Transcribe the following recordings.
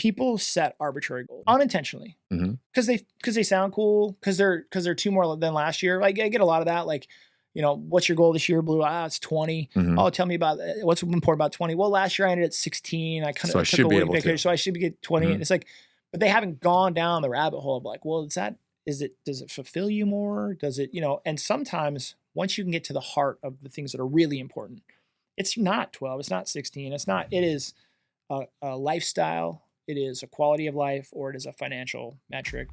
people set arbitrary goals unintentionally because they sound cool, because they're 2 more than last year. Like I get a lot of that. Like, what's your goal this year, Blue? It's 20. Oh, tell me about what's important about 20. Well, last year I ended at 16. I kind of took a week vacation, so I should get 20. And it's like, but they haven't gone down the rabbit hole of like, well, does it fulfill you more? Does it, and sometimes once you can get to the heart of the things that are really important, it's not 12, it's not 16, it is a lifestyle, it is a quality of life, or it is a financial metric.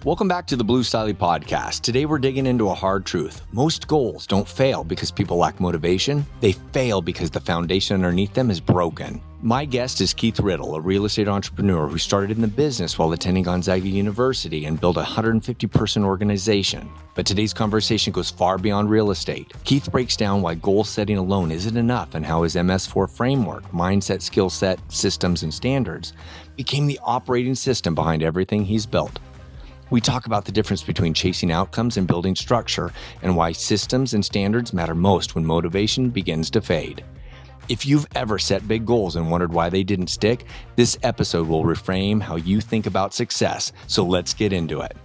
Welcome back to the Blue Stiley podcast. Today we're digging into a hard truth. Most goals don't fail because people lack motivation. They fail because the foundation underneath them is broken. My guest is Keith Riddle, a real estate entrepreneur who started in the business while attending Gonzaga University and built a 150-person organization. But today's conversation goes far beyond real estate. Keith breaks down why goal setting alone isn't enough and how his MS4 framework, mindset, skill set, systems, and standards became the operating system behind everything he's built. We talk about the difference between chasing outcomes and building structure, and why systems and standards matter most when motivation begins to fade. If you've ever set big goals and wondered why they didn't stick, this episode will reframe how you think about success. So let's get into it.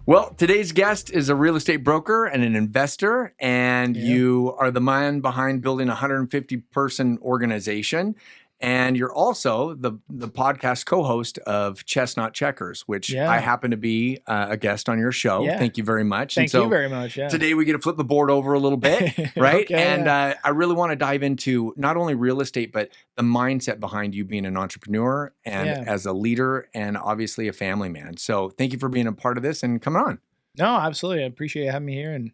Well, today's guest is a real estate broker and an investor, and you are the man behind building a 150-person organization. And you're also the podcast co-host of Chestnut Checkers, which I happen to be a guest on your show. Yeah. Thank you very much. Thank you very much. Yeah. Today we get to flip the board over a little bit, right? I really want to dive into not only real estate, but the mindset behind you being an entrepreneur and as a leader and obviously a family man. So thank you for being a part of this and coming on. No, absolutely. I appreciate you having me here and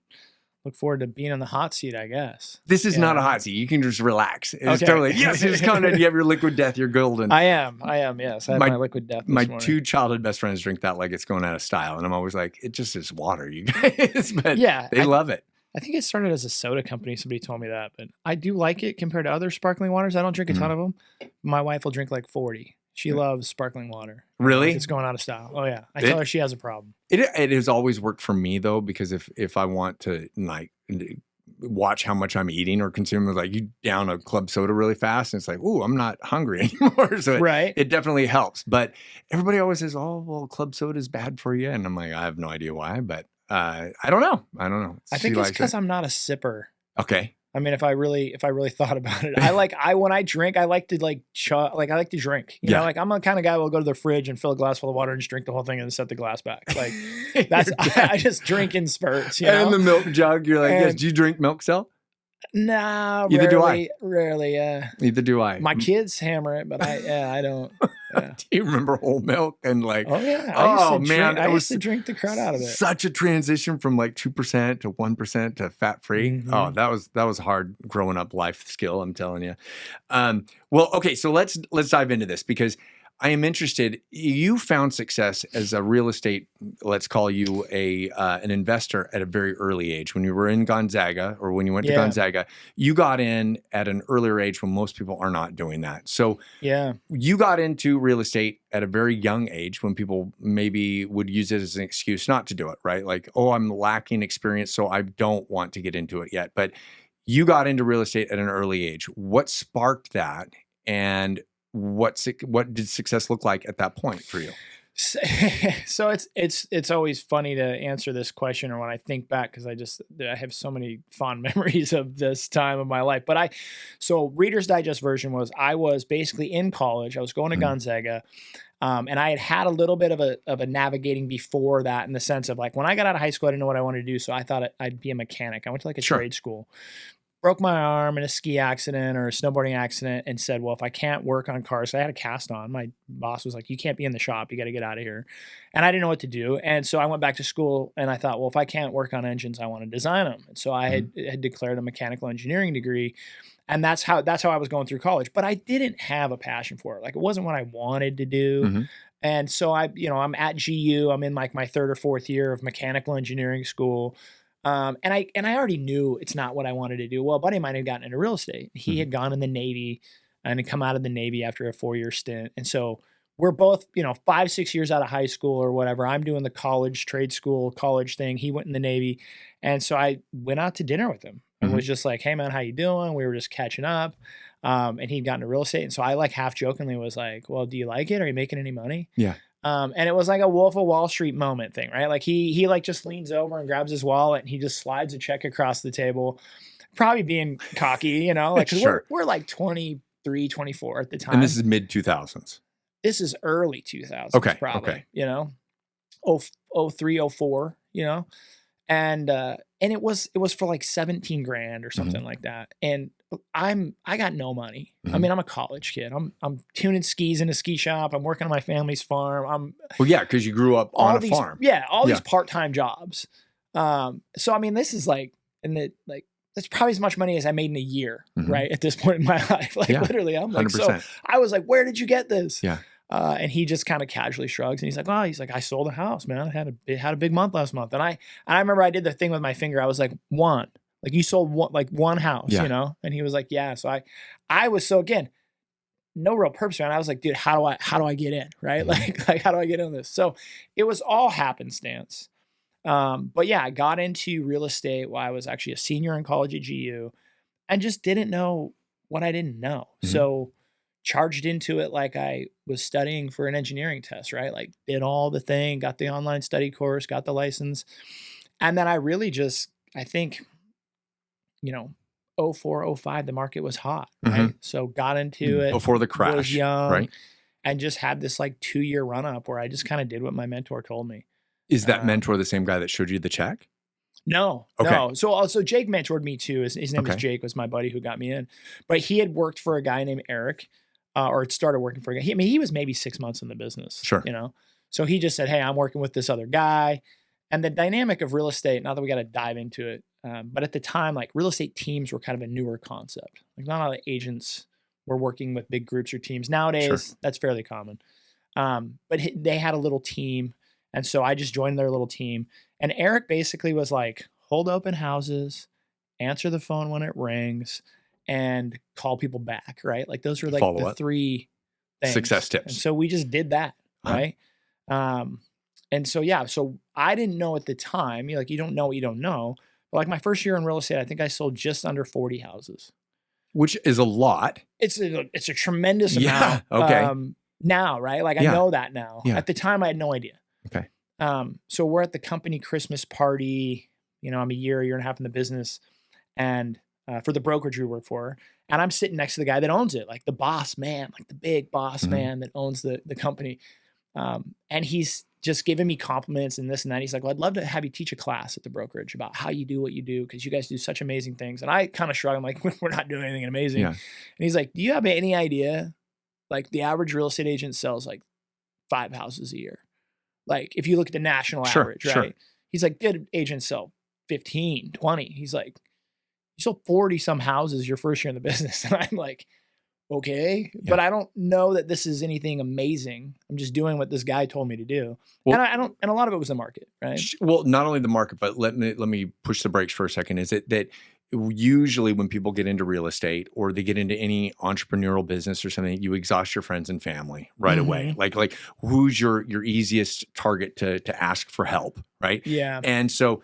look forward to being on the hot seat, I guess. This is not a hot seat. You can just relax. It's totally, yes, it's kind of, you have your liquid death, you're golden. I am, yes. I have my liquid death this morning. 2 childhood best friends drink that like it's going out of style. And I'm always like, it just is water, you guys. But they love it. I think it started as a soda company. Somebody told me that. But I do like it compared to other sparkling waters. I don't drink a ton of them. My wife will drink like 40. She loves sparkling water. Really? It's going out of style. Oh, yeah. I tell her she has a problem. It has always worked for me, though, because if I want to like watch how much I'm eating or consuming, like you down a club soda really fast, and it's like, ooh, I'm not hungry anymore. So it definitely helps. But everybody always says, oh, well, club soda is bad for you. And I'm like, I have no idea wwhy, but I don't know. I think it's because I'm not a sipper. Okay. I mean, if I really thought about it, when I drink, I like to I like to drink. You know, like I'm the kind of guy who will go to the fridge and fill a glass full of water and just drink the whole thing and then set the glass back. Like I just drink in spurts. You know? And the milk jug, you're like, yes. Do you drink milk still? No, rarely. Neither do I. My kids hammer it, but I don't. Yeah. Do you remember whole milk and like? Oh yeah. I used to drink the crud out of it. Such a transition from like 2% to 1% to fat free. Mm-hmm. Oh, that was hard growing up life skill. I'm telling you. Well, okay, so let's dive into this because I am interested. You found success as a real estate, let's call you an investor at a very early age. When you were in Gonzaga or when you went to Gonzaga, you got in at an earlier age when most people are not doing that. So you got into real estate at a very young age when people maybe would use it as an excuse not to do it, right? Like, oh, I'm lacking experience, so I don't want to get into it yet. But you got into real estate at an early age. What sparked that? And what did success look like at that point for you? So it's always funny to answer this question, or when I think back, because I have so many fond memories of this time of my life. But so Reader's Digest version was I was basically in college. I was going to Gonzaga, and I had a little bit of a navigating before that, in the sense of like when I got out of high school, I didn't know what I wanted to do, so I thought I'd be a mechanic. I went to like a trade school. Broke my arm in a ski accident or a snowboarding accident and said, well, if I can't work on cars, so I had a cast on. My boss was like, you can't be in the shop. You got to get out of here. And I didn't know what to do. And so I went back to school and I thought, well, if I can't work on engines, I want to design them. And so I had declared a mechanical engineering degree. And that's how I was going through college. But I didn't have a passion for it. Like it wasn't what I wanted to do. Mm-hmm. And so I'm at GU. I'm in like my 3rd or 4th year of mechanical engineering school. And I already knew it's not what I wanted to do. Well, a buddy of mine had gotten into real estate. He had gone in the Navy and had come out of the Navy after a 4-year stint. And so we're both, 5, 6 years out of high school or whatever. I'm doing the trade school, college thing. He went in the Navy. And so I went out to dinner with him and was just like, hey man, how you doing? We were just catching up. And he'd gotten into real estate. And so I like half jokingly was like, well, do you like it? Are you making any money? Yeah. And it was like a Wolf of Wall Street moment thing, right? Like he like just leans over and grabs his wallet and he just slides a check across the table, probably being cocky, like Sure. we're like 23, 24 at the time. And this is mid 2000s. This is early 2000s, probably, 03, 04, and it was for like 17 grand or something like that. And I got no money. I mean, I'm a college kid. I'm tuning skis in a ski shop. I'm working on my family's farm. Because you grew up on a farm. Yeah, these part-time jobs. So I mean, this is like, that's probably as much money as I made in a year, right? At this point in my life, literally, I'm like, 100%. So I was like, where did you get this? Yeah. And he just kind of casually shrugs and he's like, oh, I sold a house, man. I had a big month last month. And I remember I did the thing with my finger. I was like, one, like you sold one house, And he was like, yeah. So I was, so again, no real purpose, man. I was like, dude, how do I get in? Right. Like, how do I get in this? So it was all happenstance. But yeah, I got into real estate while I was actually a senior in college at GU and just didn't know what I didn't know. So charged into it like I was studying for an engineering test, right? Like did all the thing, got the online study course, got the license. And then I really I think, 04, 05, the market was hot, right? So got into it. Before the crash, was young, right? And just had this like 2-year run up where I just kind of did what my mentor told me. Is that mentor the same guy that showed you the check? No, no. So also Jake mentored me too. His name was Jake, was my buddy who got me in. But he had worked for a guy named Eric, or had started working for a guy. He was maybe 6 months in the business. Sure. So he just said, hey, I'm working with this other guy. And the dynamic of real estate, not that we got to dive into it, but at the time, like real estate teams were kind of a newer concept. Like not all the agents were working with big groups or teams. Nowadays, that's fairly common. But they had a little team. And so I just joined their little team. And Eric basically was like, hold open houses, answer the phone when it rings, and call people back, right? Like those were like the 3 things. Success tips. And so we just did that, right? And so, yeah, so I didn't know at the time, you don't know what you don't know. But like my first year in real estate, I think I sold just under 40 houses. Which is a lot. It's a tremendous amount. Okay. Now, right? Like I know that now. At the time, I had no idea. Okay. So we're at the company Christmas party. I'm a year and a half in the business, and for the brokerage we work for, and I'm sitting next to the guy that owns it, like the boss man, like the big boss man that owns the company. And he's just giving me compliments and this and that. He's like, well, I'd love to have you teach a class at the brokerage about how you do what you do, because you guys do such amazing things. And I kind of shrug. I'm like, we're not doing anything amazing. And he's like, do you have any idea? Like the average real estate agent sells like 5 houses a year. Like if you look at the national average, right? Sure. He's like, good agents sell 15, 20. He's like, you sold 40 some houses your first year in the business. And I'm like, okay, but I don't know that this is anything amazing. I'm just doing what this guy told me to do. Well, and a lot of it was the market, right? Well, not only the market, but let me push the brakes for a second. Is it that usually when people get into real estate or they get into any entrepreneurial business or something, you exhaust your friends and family right away. Like who's your easiest target to ask for help, right? Yeah. And so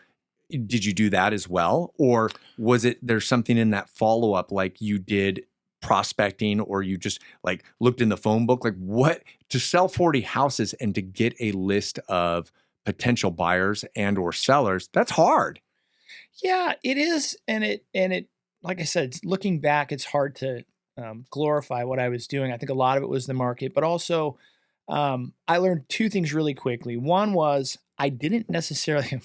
did you do that as well? Or was it there's something in that follow-up like you did prospecting, or you just like looked in the phone book? Like what to sell 40 houses and to get a list of potential buyers and or sellers, that's hard. Yeah, it is. And it, like I said, looking back, it's hard to glorify what I was doing. I think a lot of it was the market, but also I learned 2 things really quickly. One was I didn't necessarily,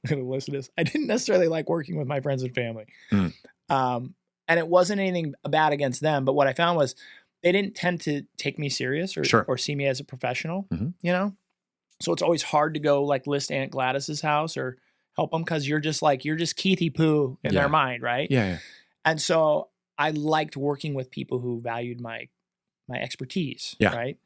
listen to this, I didn't necessarily like working with my friends and family. And it wasn't anything bad against them, but what I found was they didn't tend to take me serious or see me as a professional, So it's always hard to go like list Aunt Gladys's house or help them because you're just Keithy Poo in their mind, right? Yeah. And so I liked working with people who valued my expertise, right?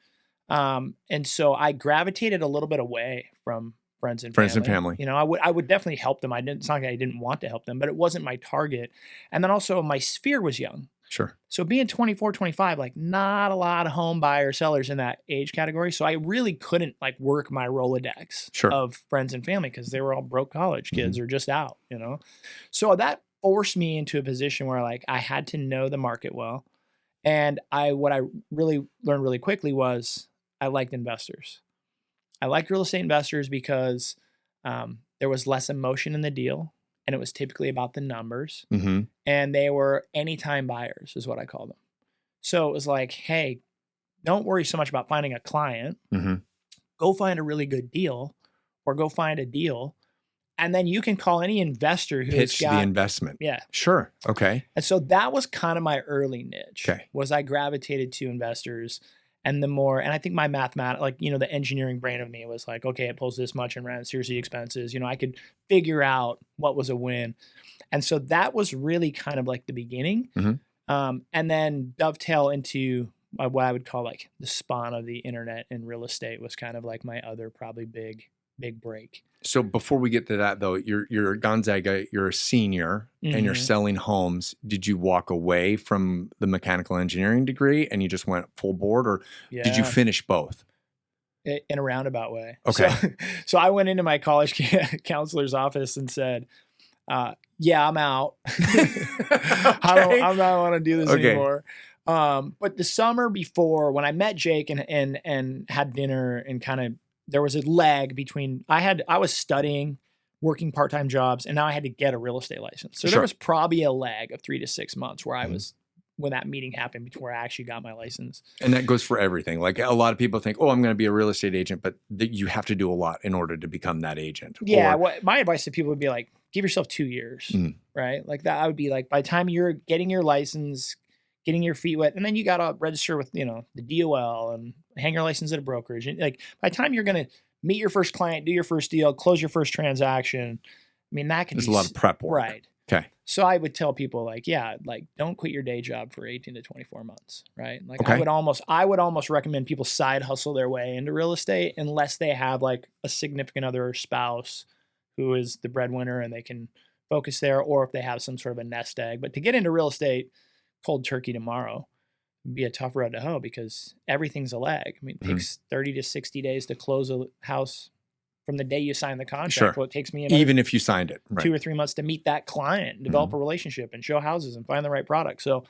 And so I gravitated a little bit away from friends and family. I would definitely help them. It's not like I didn't want to help them, but it wasn't my target. And then also my sphere was young. Sure. So being 24, 25, like not a lot of home buyer sellers in that age category. So I really couldn't like work my Rolodex Sure. of friends and family because they were all broke college kids or just out, you know? So that forced me into a position where like I had to know the market well. And what I really learned really quickly was I liked investors. I liked real estate investors because there was less emotion in the deal. And it was typically about the numbers. Mm-hmm. And they were anytime buyers is what I call them. So it was like, hey, don't worry so much about finding a client. Mm-hmm. Go find a really good deal or go find a deal. And then you can call any investor who's Pitch got the investment. Yeah. Sure. Okay. And so that was kind of my early niche. Okay. Was I gravitated to investors. And and I think my like, you know, the engineering brain of me was like, okay, it pulls this much in rent, here's the expenses. You know, I could figure out what was a win. And so that was really kind of like the beginning. Mm-hmm. And then dovetail into what I would call like the spawn of the internet and real estate was kind of like my other probably big break. So before we get to that though, you're at Gonzaga, you're a senior and you're selling homes. Did you walk away from the mechanical engineering degree and you just went full board, or did you finish both? In a roundabout way. Okay. So I went into my college counselor's office and said, yeah, I'm out. I don't want to do this anymore. But the summer before, when I met Jake and had dinner and kind of, there was a lag between I was studying, working part-time jobs, and now I had to get a real estate license. So there was probably a lag of 3 to 6 months where I was, when that meeting happened before I actually got my license. And that goes for everything. Like a lot of people think, oh, I'm going to be a real estate agent, but you have to do a lot in order to become that agent. Yeah. My advice to people would be like, give yourself 2 years, right? Like that, I would be like, by the time you're getting your license, getting your feet wet, and then you got to register with, you know, the DOL and hang your license at a brokerage. And like by the time you're going to meet your first client, do your first deal, close your first transaction, I mean, that can There's a lot of prep work. Right. Okay. So I would tell people like, yeah, like don't quit your day job for 18 to 24 months, right? Like okay. I would almost recommend people side hustle their way into real estate unless they have like a significant other or spouse who is the breadwinner and they can focus there, or if they have some sort of a nest egg. But to get into real estate cold turkey tomorrow would be a tough road to hoe because everything's a lag. I mean, it takes 30 to 60 days to close a house from the day you sign the contract. Sure. Well, it takes me even if you signed it, right. 2 or 3 months to meet that client, develop a relationship and show houses and find the right product. So,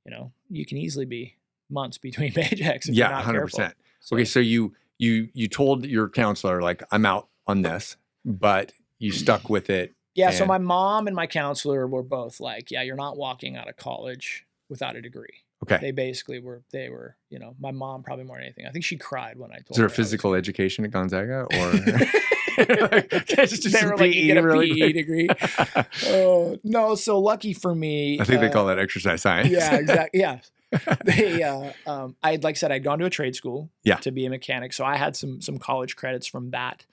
you know, you can easily be months between paychecks if you're not 100%. Careful. So, okay. So you told your counselor, like, I'm out on this, but you stuck with it. Yeah. So my mom and my counselor were both like, yeah, you're not walking out of college without a degry. Okay. They basically were, you know, my mom probably more than anything. I think she cried when I told her. Is there a physical education at Gonzaga, or just they were like, you get a PE degree? No. So lucky for me. I think they call that exercise science. Yeah, exactly. Yeah. Like I said, I'd gone to a trade school to be a mechanic. So I had some college credits from that.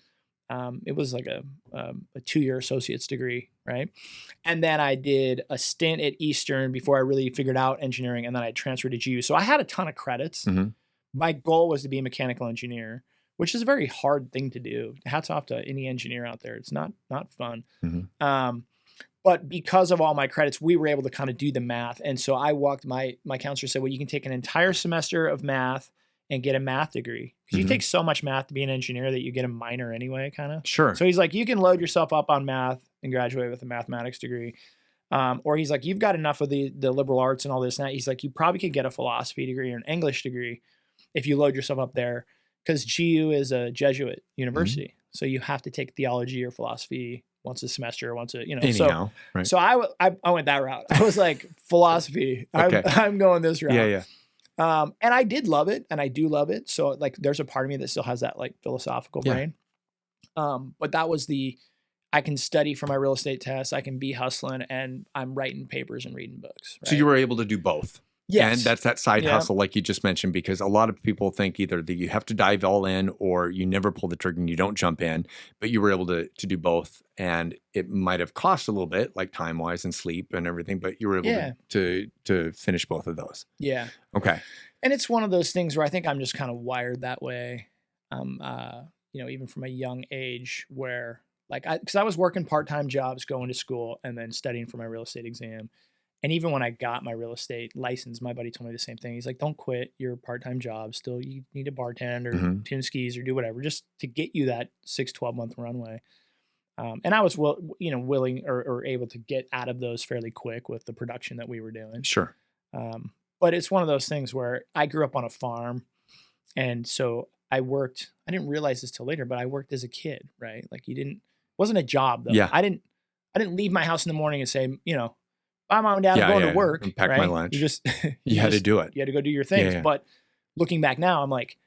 It was like a 2-year associate's degree, right? And then I did a stint at Eastern before I really figured out engineering, and then I transferred to GU. So I had a ton of credits. My goal was to be a mechanical engineer, which is a very hard thing to do. Hats off to any engineer out there. It's not fun. But because of all my credits, we were able to kind of do the math. And so I walked, my counselor said, well, you can take an entire semester of math and get a math degree. Because you take so much math to be an engineer that you get a minor anyway, kind of. Sure. So he's like, you can load yourself up on math and graduate with a mathematics degree. Or he's like, you've got enough of the liberal arts and all this and that. He's like, you probably could get a philosophy degree or an English degree if you load yourself up there. Because GU is a Jesuit university. So you have to take theology or philosophy once a semester, you know. Anyhow, right. So I went that route. I was like, philosophy. Okay. I'm going this route. Yeah. And I did love it, and I do love it. So like, there's a part of me that still has that like philosophical brain. But that was I can study for my real estate test. I can be hustling, and I'm writing papers and reading books. Right? So you were able to do both. Yes. And that's that side hustle, like you just mentioned, because a lot of people think either that you have to dive all in or you never pull the trigger and you don't jump in, but you were able to do both. And it might have cost a little bit, like time-wise and sleep and everything, but you were able to finish both of those. Yeah. Okay. And it's one of those things where I think I'm just kind of wired that way, you know, even from a young age where because I was working part-time jobs, going to school, and then studying for my real estate exam. And even when I got my real estate license, my buddy told me the same thing. He's like, don't quit your part-time job. Still, you need to bartend or tune skis or do whatever just to get you that 6-12 month runway. And I was, willing or able to get out of those fairly quick with the production that we were doing. Sure. But it's one of those things where I grew up on a farm. And so I didn't realize this till later, but I worked as a kid, right? Like wasn't a job though. Yeah. I didn't leave my house in the morning and say, bye, mom and dad, I'm going to work. And pack my lunch. You had to do it. You had to go do your things. Yeah. But looking back now, I'm like,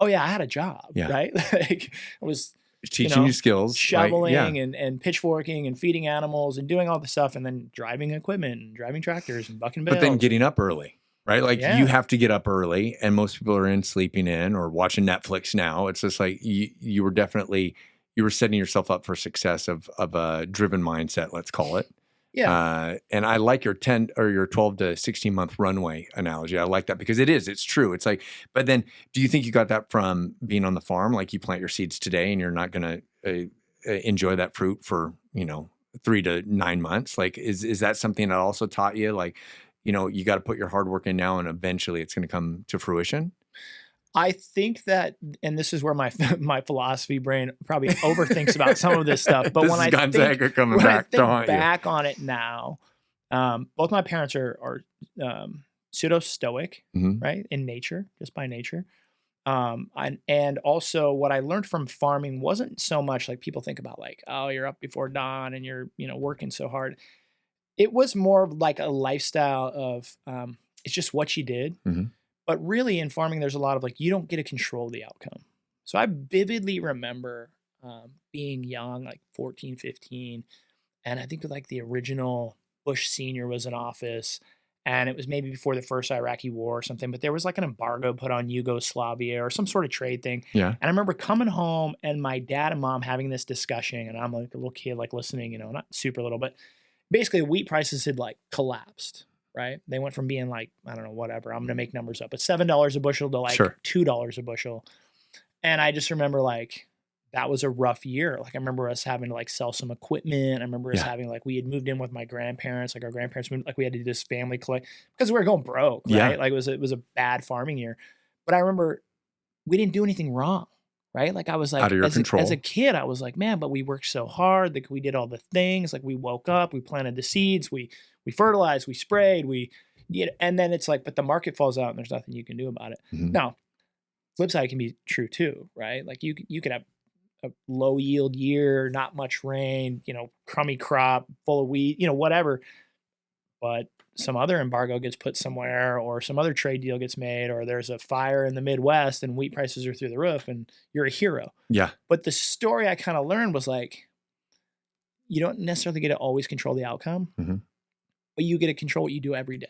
oh yeah, I had a job, right? Like I was teaching you skills, shoveling and pitchforking and feeding animals and doing all the stuff and then driving equipment and driving tractors and bucking bales. But then getting up early, right? Like you have to get up early and most people are sleeping in or watching Netflix now. It's just like you were setting yourself up for success of a driven mindset, let's call it. Yeah. And I like your 10 or your 12 to 16 month runway analogy. I like that because it's true. It's like, but then do you think you got that from being on the farm? Like you plant your seeds today and you're not going to enjoy that fruit for, 3 to 9 months. Like, is that something that also taught you like, you got to put your hard work in now and eventually it's going to come to fruition? I think that, and this is where my philosophy brain probably overthinks about some of this stuff. But when I think back on it now, both my parents are pseudo stoic, right, in nature, just by nature. And also what I learned from farming wasn't so much like people think about like, oh, you're up before dawn and you're working so hard. It was more of like a lifestyle of it's just what you did. But really in farming, there's a lot of like, you don't get to control the outcome. So I vividly remember being young, like 14, 15. And I think like the original Bush Sr. was in office. And it was maybe before the first Iraqi war or something. But there was like an embargo put on Yugoslavia or some sort of trade thing. Yeah. And I remember coming home and my dad and mom having this discussion. And I'm like a little kid, like listening, not super little. But basically wheat prices had like collapsed. Right? They went from being like, I don't know, whatever. I'm going to make numbers up, but $7 a bushel to like $2 a bushel. And I just remember like, that was a rough year. Like I remember us having to like sell some equipment. I remember us having like, we had moved in with my grandparents, like our grandparents moved, like we had to do this family collect because we were going broke, right? Yeah. Like it was a bad farming year. But I remember we didn't do anything wrong. Right? Like I was like, out of your control. As a kid, I was like, man, but we worked so hard. Like we did all the things. Like we woke up, we planted the seeds, we fertilized, we sprayed, and then it's like, but the market falls out and there's nothing you can do about it. Now, flip side can be true too, right? Like you could have a low yield year, not much rain, crummy crop, full of wheat, whatever. But some other embargo gets put somewhere or some other trade deal gets made or there's a fire in the Midwest and wheat prices are through the roof and you're a hero. Yeah. But the story I kind of learned was like, you don't necessarily get to always control the outcome, but you get to control what you do every day.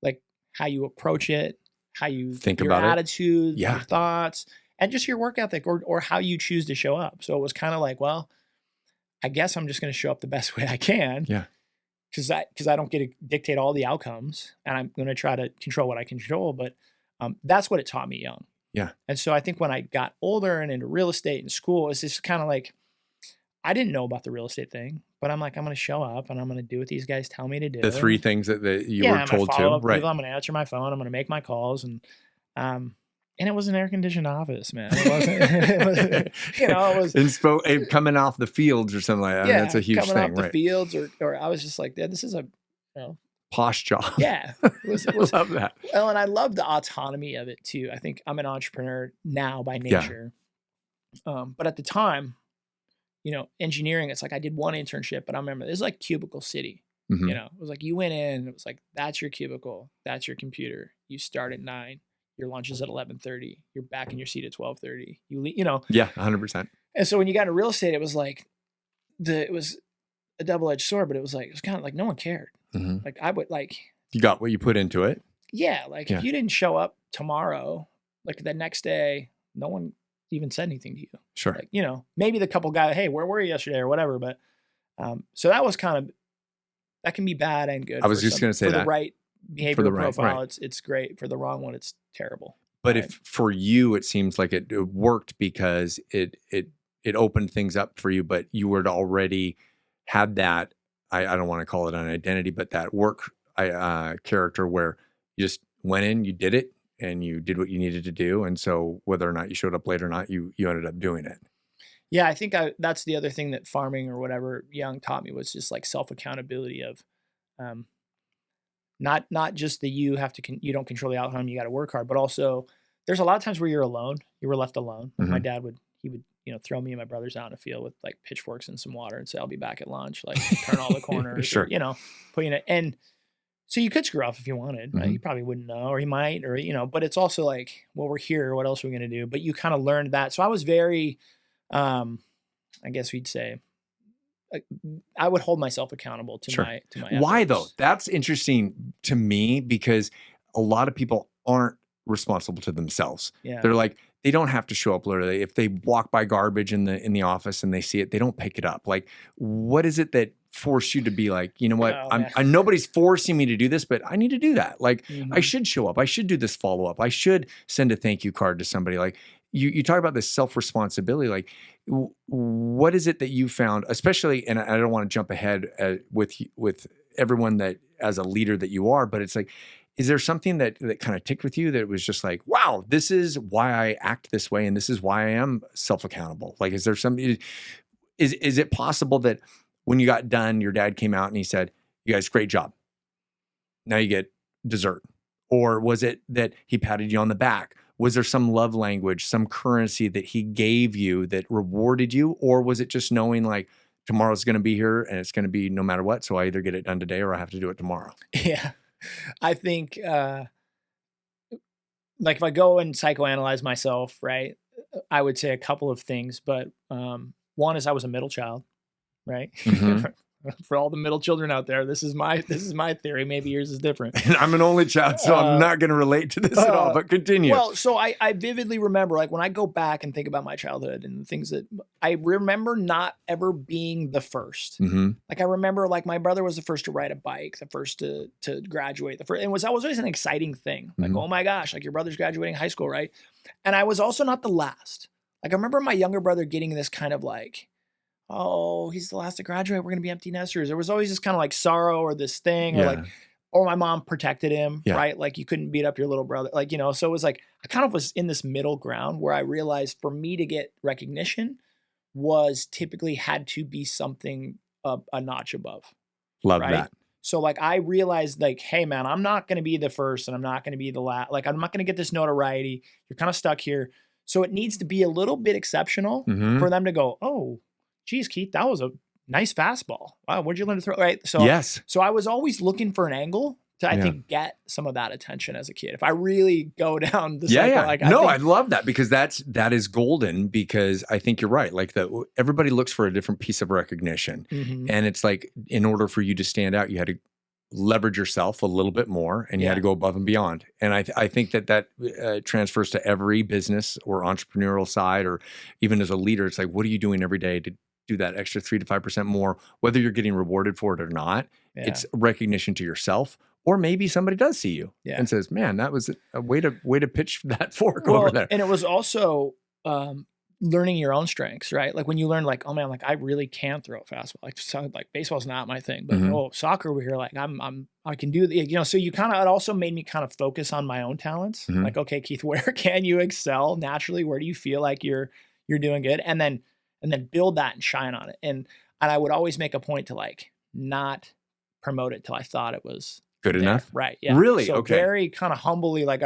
Like how you approach it, how you think your about attitude, your thoughts, and just your work ethic or how you choose to show up. So it was kind of like, well, I guess I'm just going to show up the best way I can. Yeah. Because I don't get to dictate all the outcomes and I'm going to try to control what I control. But that's what it taught me young. Yeah. And so I think when I got older and into real estate and school, it's just kind of like, I didn't know about the real estate thing, but I'm like, I'm going to show up and I'm going to do what these guys tell me to do. The 3 things that you were told to. Right. I'm going to answer my phone. I'm going to make my calls. And it was an air conditioned office, man. It wasn't, it was coming off the fields or something like that. Yeah, that's a huge thing, coming off the fields, or I was just like, yeah, this is a posh job. Yeah, it was love that. Well, and I love the autonomy of it too. I think I'm an entrepreneur now by nature, but at the time, engineering, it's like I did one internship, but I remember this is like cubicle city. It was like you went in, it was like that's your cubicle, that's your computer. You start at 9. Your lunch is at 11:30. You're back in your seat at 12:30. Yeah, 100%. And so when you got into real estate, it was like it was a double-edged sword, but it was kind of like no one cared. Like I would you got what you put into it. Yeah, if you didn't show up tomorrow, like the next day, no one even said anything to you. Sure. Maybe the couple guys, hey, where were you yesterday or whatever, but so that was that can be bad and good. I was just going to say for that. The right behavioral profile, right. It's great. For the wrong one, it's terrible. But if for you, it seems like it worked because it opened things up for you, but you were already had that I don't want to call it an identity, but that work character where you just went in, you did it, and you did what you needed to do. And so whether or not you showed up late or not, you ended up doing it. Yeah, I think that's the other thing that farming or whatever young taught me was just like self-accountability of not just that you don't control the outcome, you got to work hard, but also there's a lot of times where you're alone. You were left alone. Like my dad would throw me and my brothers out in a field with like pitchforks and some water and say, I'll be back at lunch, like turn all the corners, Sure. or, putting it. And so you could screw off if you wanted, right? You probably wouldn't know, or you might, or, but it's also like, well, we're here. What else are we going to do? But you kind of learned that. So I was very, I guess we'd say, I would hold myself accountable to my efforts. Why though? That's interesting to me because a lot of people aren't responsible to themselves. Yeah. They're like, they don't have to show up literally. If they walk by garbage in the office and they see it, they don't pick it up. Like, what is it that forced you to be like, you know what? Nobody's forcing me to do this, but I need to do that. Like, I should show up. I should do this follow up. I should send a thank you card to somebody. Like, you talk about this self-responsibility. Like, what is it that you found, especially, and I don't want to jump ahead with everyone that as a leader that you are, but it's like, is there something that kind of ticked with you that was just like, wow, this is why I act this way and this is why I am self-accountable? Like, is there something, is it possible that when you got done, your dad came out and he said, you guys, great job. Now you get dessert. Or was it that he patted you on the back? Was there some love language, some currency that he gave you that rewarded you? Or was it just knowing like tomorrow's going to be here and it's going to be no matter what. So I either get it done today or I have to do it tomorrow. Yeah. I think, like if I go and psychoanalyze myself, right, I would say a couple of things, but one is I was a middle child, right? For all the middle children out there, this is my theory. Maybe yours is different. And I'm an only child, so I'm not going to relate to this at all, but continue. Well, so I vividly remember, like when I go back and think about my childhood and the things that I remember not ever being the first. Like I remember like my brother was the first to ride a bike, the first to graduate, that was always an exciting thing. Like, oh my gosh, like your brother's graduating high school, right? And I was also not the last. Like I remember my younger brother getting this kind of like, oh, he's the last to graduate. We're going to be empty nesters. There was always this kind of like sorrow or this thing or my mom protected him, right? Like you couldn't beat up your little brother. Like, so it was like, I kind of was in this middle ground where I realized for me to get recognition was typically had to be something a notch above. Love that. So like, I realized like, hey man, I'm not going to be the first and I'm not going to be the last. Like, I'm not going to get this notoriety. You're kind of stuck here. So it needs to be a little bit exceptional for them to go, oh, geez, Keith, that was a nice fastball. Wow, where'd you learn to throw? Right. So, so I was always looking for an angle to, I think, get some of that attention as a kid. If I really go down the cycle, like I love that because that is golden because I think you're right. Like everybody looks for a different piece of recognition. And it's like, in order for you to stand out, you had to leverage yourself a little bit more and you had to go above and beyond. And I think that transfers to every business or entrepreneurial side, or even as a leader, it's like, what are you doing every day to do that extra 3 to 5% more, whether you're getting rewarded for it or not? It's recognition to yourself, or maybe somebody does see you and says, man, that was a way to pitch that fork over there. And it was also, learning your own strengths, right? Like when you learn like, oh man, like I really can throw a fastball. Like baseball's not my thing, but soccer over here, like I can do the, so you it also made me kind of focus on my own talents. Like, okay, Keith, where can you excel naturally? Where do you feel like you're doing good? And then build that and shine on it. And I would always make a point to like not promote it till I thought it was good enough. Right. Yeah. Really? So okay. Very kind of humbly, like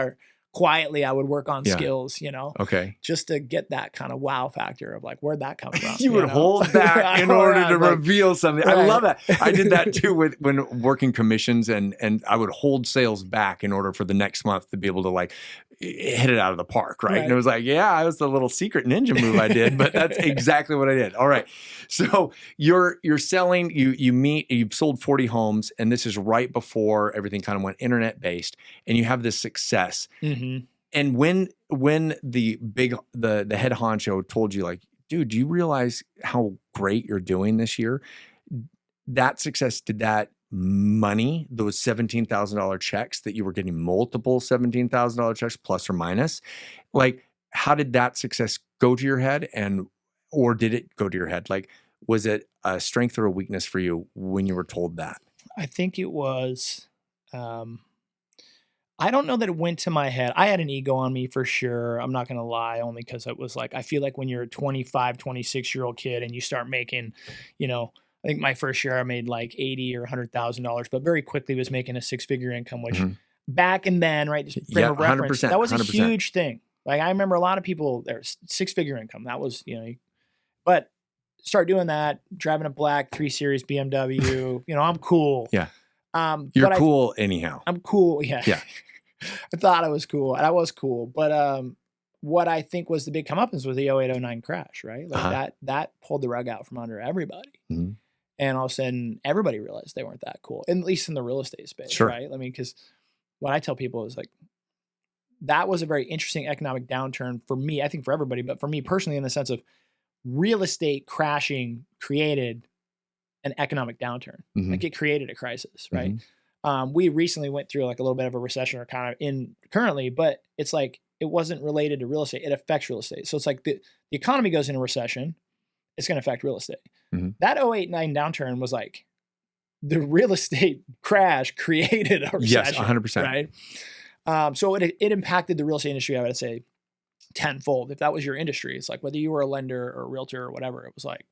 quietly, I would work on skills, okay, just to get that kind of wow factor of like, where'd that come from? You would hold back in order to reveal something. Right. I love that. I did that too when working commissions, and I would hold sales back in order for the next month to be able to like hit it out of the park, right? And it was like, yeah, I was the little secret ninja move I did, but that's exactly what I did. All right. So you're selling, you've sold 40 homes, and this is right before everything kind of went internet based, and you have this success. And when the head honcho told you like, dude, do you realize how great you're doing this year? That success, did that money, those $17,000 checks that you were getting, multiple $17,000 checks plus or minus, like how did that success go to your head, or did it go to your head? Like Was it a strength or a weakness for you when you were told that? I think it was, I don't know that it went to my head. I had an ego on me for sure. I'm not going to lie, only because it was like, I feel like when you're a 25, 26-year-old kid and you start making, I think my first year I made like $80,000 or $100,000, but very quickly was making a 6-figure income, which back and then, right, just frame of reference, 100%, that was a 100%. huge thing. Like I remember a lot of people, there's 6-figure income. That was, but start doing that, driving a black 3 Series BMW, I'm cool. Yeah. You're but cool anyhow. I'm cool. Yeah. Yeah. I thought I was cool, and I was cool. But what I think was the big comeuppance was the 08-09 crash, right? Like that pulled the rug out from under everybody. Mm-hmm. And all of a sudden, everybody realized they weren't that cool, at least in the real estate space, Sure. right? I mean, because what I tell people is like, that was a very interesting economic downturn for me, I think for everybody, but for me personally, in the sense of real estate crashing created an economic downturn. Mm-hmm. Like it created a crisis, right? We recently went through like a little bit of a recession or kind of in currently, but it's like, it wasn't related to real estate. It affects real estate. So it's like the economy goes into recession, it's going to affect real estate. Mm-hmm. That 08-09 downturn was like the real estate crash created a recession. Yes, 100%. Right. So it impacted the real estate industry, I would say tenfold. If that was your industry, it's like whether you were a lender or a realtor or whatever, it was like,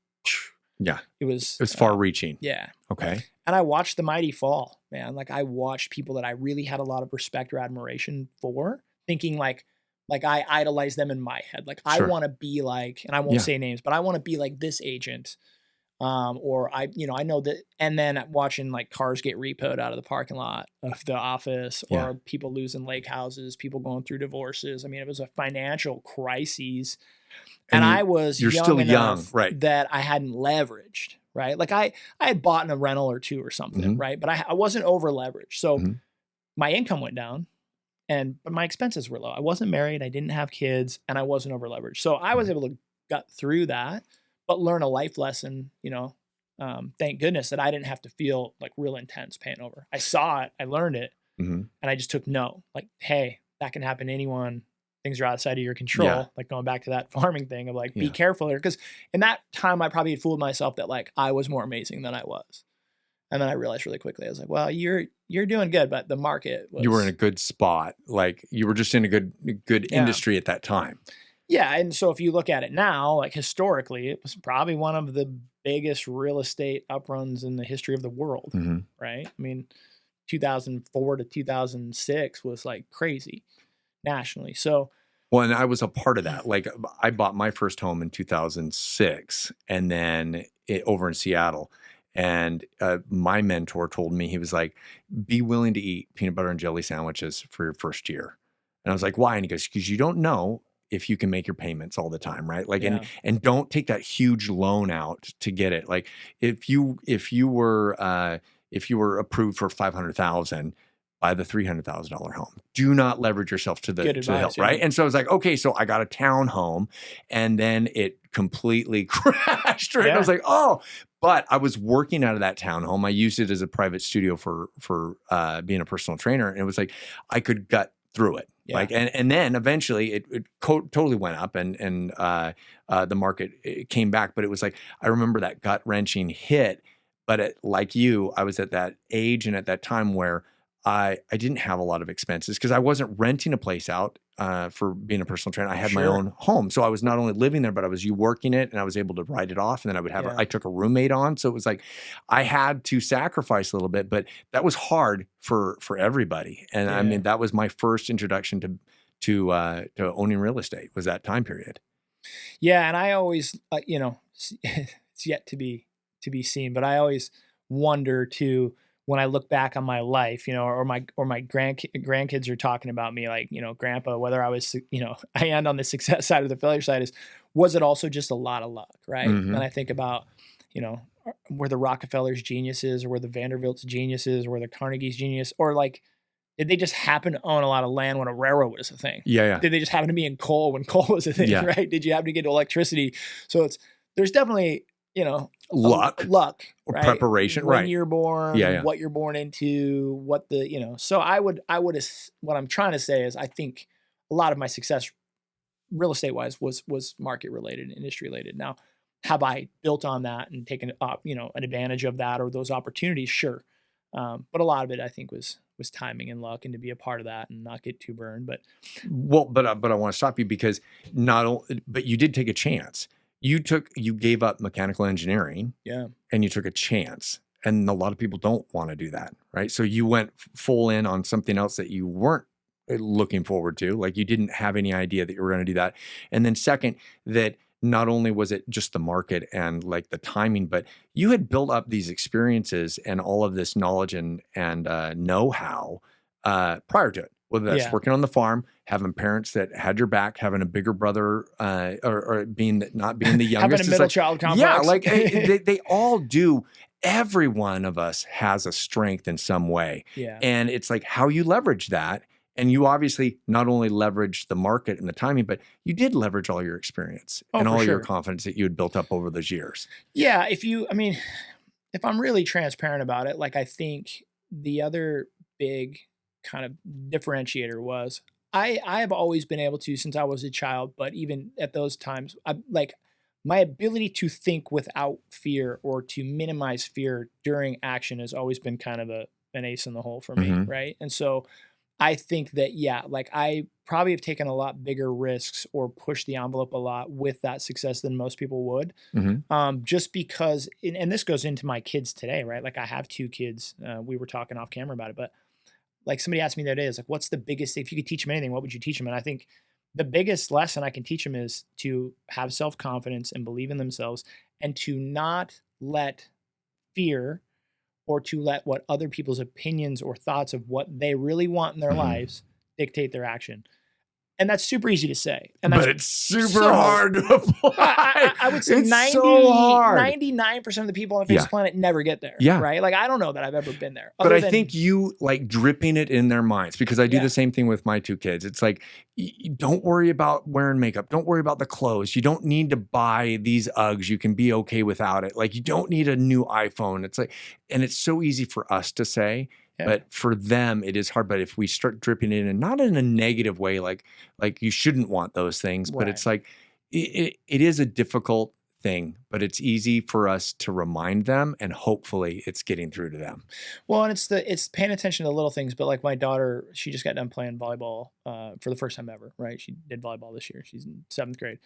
yeah, it was far reaching. Yeah. Okay. And I watched the mighty fall, man. Like I watched people that I really had a lot of respect or admiration for, thinking like I idolize them in my head. Like I want to be like, and I won't say names, but I want to be like this agent. Or I know that, and then watching like cars get repoed out of the parking lot of the office, or people losing lake houses, people going through divorces. I mean, it was a financial crisis. And you're still young, right? That I hadn't leveraged, right? Like I had bought in a rental or two or something, right? But I wasn't over leveraged. So my income went down but my expenses were low. I wasn't married. I didn't have kids, and I wasn't over leveraged. So I was able to gut through that, but learn a life lesson, thank goodness that I didn't have to feel like real intense pain over. I saw it, I learned it, and I just took no. Like, hey, that can happen to anyone. Things are outside of your control. Yeah. Like going back to that farming thing of like, be careful here. Because in that time, I probably had fooled myself that like I was more amazing than I was. And then I realized really quickly, I was like, well, you're doing good, but the market was... You were in a good spot. Like you were just in a good industry at that time. Yeah. And so if you look at it now, like historically, it was probably one of the biggest real estate upruns in the history of the world, right? I mean, 2004 to 2006 was like crazy nationally. So, well, and I was a part of that. Like I bought my first home in 2006 and then over in Seattle. And my mentor told me, he was like, be willing to eat peanut butter and jelly sandwiches for your first year. And I was like, why? And he goes, because you don't know if you can make your payments all the time, right? Like, and don't take that huge loan out to get it. Like if you were approved for $500,000, buy the $300,000 home. Do not leverage yourself to the hill, right? And so I was like, okay, so I got a townhome, and then it completely crashed, right? And I was like, oh, but I was working out of that townhome. I used it as a private studio for being a personal trainer, and it was like I could gut through it. Yeah. Like, and then eventually it totally went up, and the market came back. But it was like, I remember that gut wrenching hit. But like you, I was at that age and at that time where I didn't have a lot of expenses because I wasn't renting a place out for being a personal trainer. I had my own home. So I was not only living there, but I was working it, and I was able to write it off. And then I would have, I took a roommate on. So it was like, I had to sacrifice a little bit, but that was hard for everybody. And I mean, that was my first introduction to owning real estate, was that time period. Yeah. And I always, it's yet to be seen, but I always wonder too, when I look back on my life, or my grandkids are talking about me, like, grandpa, whether I was, I end on the success side or the failure side, was it also just a lot of luck, right? And I think about, were the Rockefellers geniuses, or were the Vanderbilt's geniuses, or were the Carnegie's genius, or like, did they just happen to own a lot of land when a railroad was a thing? Yeah. Did they just happen to be in coal when coal was a thing, right? Did you happen to get electricity? So there's definitely, luck or right? preparation, when right? you're born, what you're born into, what so I would, what I'm trying to say is, I think a lot of my success real estate wise was market related and industry related. Now have I built on that and taken an advantage of that or those opportunities? Sure. But a lot of it I think was timing and luck and to be a part of that and not get too burned. But I want to stop you because but you did take a chance. You gave up mechanical engineering, and you took a chance. And a lot of people don't want to do that, right? So you went full in on something else that you weren't looking forward to. Like you didn't have any idea that you were going to do that. And then second, that not only was it just the market and like the timing, but you had built up these experiences and all of this knowledge and know-how prior to it. Whether that's working on the farm, having parents that had your back, having a bigger brother, or not being the youngest. Having a middle child complex. Yeah, like they all do. Every one of us has a strength in some way. Yeah. And it's like how you leverage that. And you obviously not only leveraged the market and the timing, but you did leverage all your experience and all your confidence that you had built up over those years. Yeah. If I'm really transparent about it, like I think the other big kind of differentiator was I have always been able to, since I was a child, but even at those times, my ability to think without fear or to minimize fear during action has always been kind of an ace in the hole for me, right? And so I think that, I probably have taken a lot bigger risks or pushed the envelope a lot with that success than most people would. Just because, and this goes into my kids today, right? Like I have 2 kids. We were talking off camera about it, but like somebody asked me the other day, like, what's the biggest thing? If you could teach them anything, what would you teach them? And I think the biggest lesson I can teach them is to have self-confidence and believe in themselves and to not let fear or to let what other people's opinions or thoughts of what they really want in their lives dictate their action. And that's super easy to say. But it's super hard to apply. I would say 99% of the people on the face of the planet never get there. Yeah. Right? Like, I don't know that I've ever been there. But I think you like dripping it in their minds because I do the same thing with my 2 kids. It's like, don't worry about wearing makeup. Don't worry about the clothes. You don't need to buy these Uggs. You can be okay without it. Like, you don't need a new iPhone. It's like, and it's so easy for us to say. Yeah. But for them, it is hard. But if we start dripping in, and not in a negative way, like you shouldn't want those things, but it's like it is a difficult thing, but it's easy for us to remind them, and hopefully it's getting through to them. Well, and it's paying attention to little things. But like my daughter, she just got done playing volleyball for the first time ever, right? She did volleyball this year. She's in 7th grade.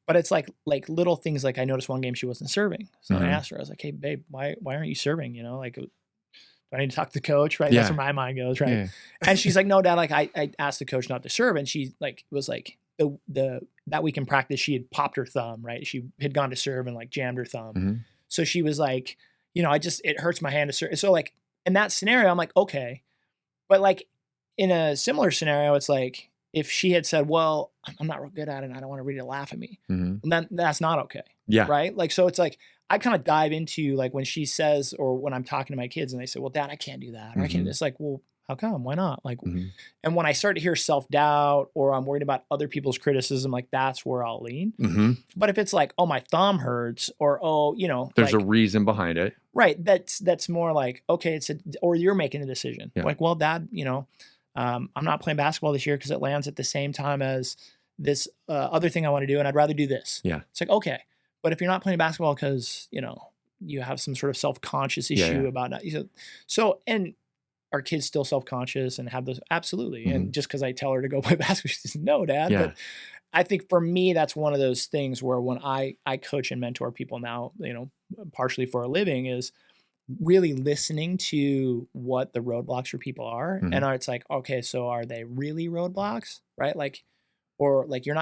But it's like little things. Like I noticed one game she wasn't serving, so I asked her. I was like, "Hey, babe, why aren't you serving? You know, like." I need to talk to the coach, right? That's where my mind goes, right? Yeah. And she's like, no, Dad, like I asked the coach not to serve. And she was like that week in practice, she had popped her thumb, right? She had gone to serve and like jammed her thumb. So she was like, it hurts my hand to serve. So like in that scenario, I'm like, okay. But like in a similar scenario, it's like, if she had said, well, I'm not real good at it and I don't want everybody to laugh at me, then that's not okay. Yeah. Right? Like, so it's like, I kind of dive into like when she says, or when I'm talking to my kids and they say, well, Dad, I can't do that. Or I can't. It's like, well, how come? Why not? Like, and when I start to hear self-doubt or I'm worried about other people's criticism, like that's where I'll lean. But if it's like, oh, my thumb hurts, or, oh, there's a reason behind it. Right. That's more like, okay, or you're making the decision. Yeah. Like, well, Dad, I'm not playing basketball this year because it lands at the same time as this other thing I want to do, and I'd rather do this. Yeah. It's like, okay. But if you're not playing basketball because, you have some sort of self-conscious issue about not, so, and are kids still self-conscious and have those? Absolutely. And just because I tell her to go play basketball, she says, no, Dad. Yeah. But I think for me, that's one of those things where when I coach and mentor people now, partially for a living, is really listening to what the roadblocks for people are. And it's like, okay, so are they really roadblocks? Right? Like, or like you're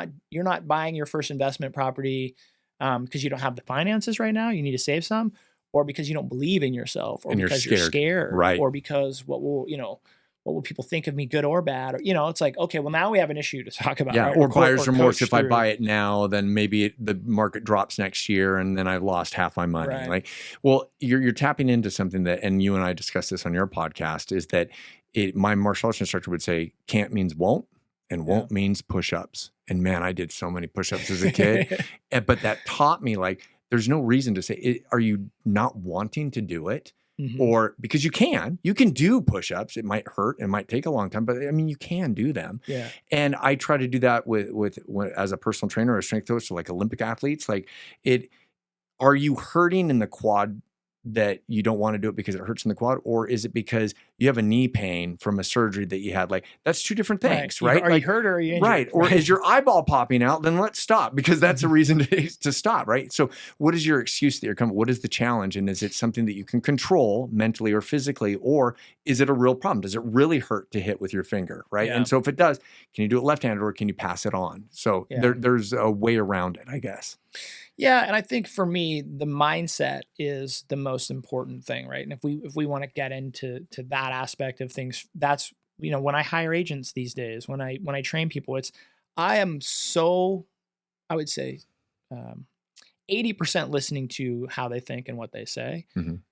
not buying your first investment property because you don't have the finances right now, you need to save some, or because you don't believe in yourself, or and because you're scared, right? Or because what will people think of me, good or bad? Or, it's like, okay, well now we have an issue to talk about. Yeah, right? Or buyer's remorse. If I buy it now, then maybe the market drops next year and then I've lost half my money. Right. Like, well, you're tapping into something that, and you and I discussed this on your podcast, is that my martial arts instructor would say, can't means won't. And won't means push-ups. And man, I did so many push-ups as a kid. But that taught me, like, there's no reason to say, are you not wanting to do it? Or because you can do push-ups. It might hurt. It might take a long time, but I mean, you can do them. Yeah. And I try to do that with as a personal trainer or a strength coach, so like Olympic athletes, like are you hurting in the quad that you don't want to do it because it hurts in the quad, or is it because you have a knee pain from a surgery that you had? Like, that's two different things, right? Are like, you hurt or are you injured? right. Or is your eyeball popping out? Then let's stop, because that's a reason to stop, right? So what is your excuse that you're coming? What is the challenge? And is it something that you can control mentally or physically, or is it a real problem? Does it really hurt to hit with your finger, right? Yeah. And so if it does, can you do it left-handed, or can you pass it on? So there's a way around it, I guess. Yeah, and I think for me, the mindset is the most important thing, right? And if we want to get into that aspect of things, that's, when I hire agents these days, when I train people, I am so, I would say, 80% listening to how they think and what they say,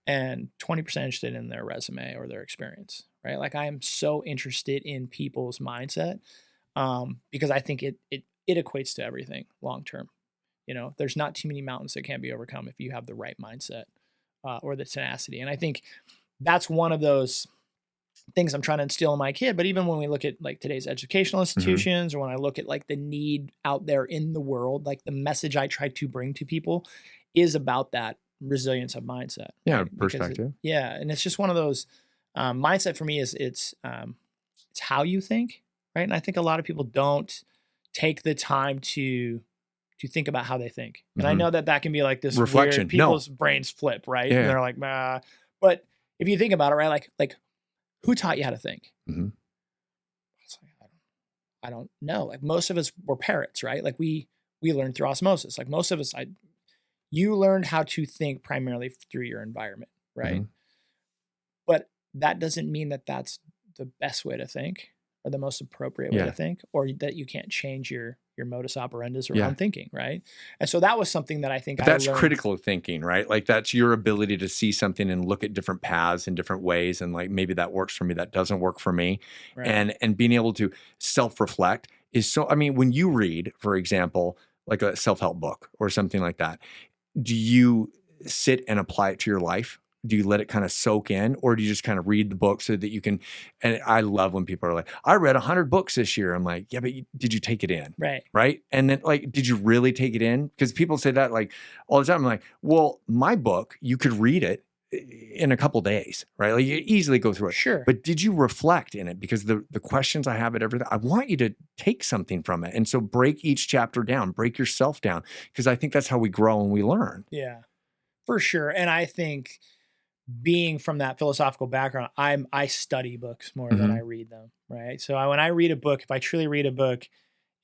and 20% interested in their resume or their experience, right? Like, I am so interested in people's mindset, because I think it equates to everything long term. There's not too many mountains that can't be overcome if you have the right mindset, or the tenacity. And I think that's one of those things I'm trying to instill in my kid. But even when we look at like today's educational institutions, or when I look at like the need out there in the world, like the message I try to bring to people is about that resilience of mindset. Yeah, right? perspective. And it's just one of those, mindset for me is it's how you think, right? And I think a lot of people don't take the time to think about how they think. And I know that can be like this reflection. Weird, people's brains flip, right? Yeah. And they're like, bah. But if you think about it, right, like who taught you how to think? I don't know. Like, most of us were parrots, right? Like, we learned through osmosis. Like, most of us, you learned how to think primarily through your environment, right? But that doesn't mean that that's the best way to think, or the most appropriate way to think, or that you can't change your modus operandus around thinking, right? And so that was something that I think that's critical thinking, right? Like, that's your ability to see something and look at different paths in different ways, and like, maybe that works for me, that doesn't work for me, right. and being able to self-reflect is so. I mean, when you read, for example, like a self-help book or something like that, do you sit and apply it to your life? Do you let it kind of soak in, or do you just kind of read the book so that you can? And I love when people are like, I read 100 books this year. I'm like, yeah, but did you take it in? Right. And then, like, did you really take it in? Because people say that like all the time. I'm like, well, my book, you could read it in a couple days, right? Like, you easily go through it. Sure. But did you reflect in it? Because the questions I have at everything, I want you to take something from it. And so break each chapter down, break yourself down, because I think that's how we grow and we learn. Yeah, for sure. And I think, being from that philosophical background, I study books more than I read them, right? So when I read a book, if I truly read a book,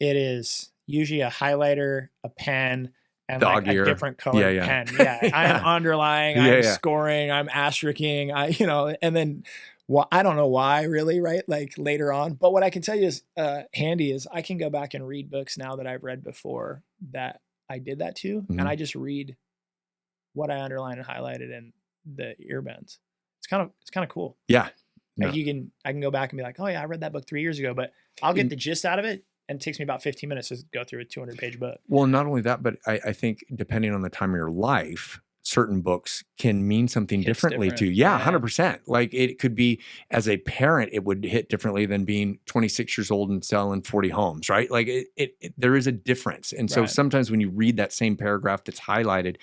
it is usually a highlighter, a pen, and like a different colored pen. Yeah, I'm underlying, I'm scoring, I'm asterisking, and then I don't know why, really, right? Like, later on. But what I can tell you is handy is I can go back and read books now that I've read before that I did that to, and I just read what I underlined and highlighted and the ear bends. It's kind of cool. Yeah. Like, I can go back and be like, oh yeah, I read that book 3 years ago, but I'll get the gist out of it, and it takes me about 15 minutes to go through a 200-page book. Well, not only that, but I think depending on the time of your life, certain books can mean something differently to you. Yeah, 100%. Like, it could be, as a parent, it would hit differently than being 26 years old and selling 40 homes, right? Like, there is a difference. And so sometimes when you read that same paragraph that's highlighted,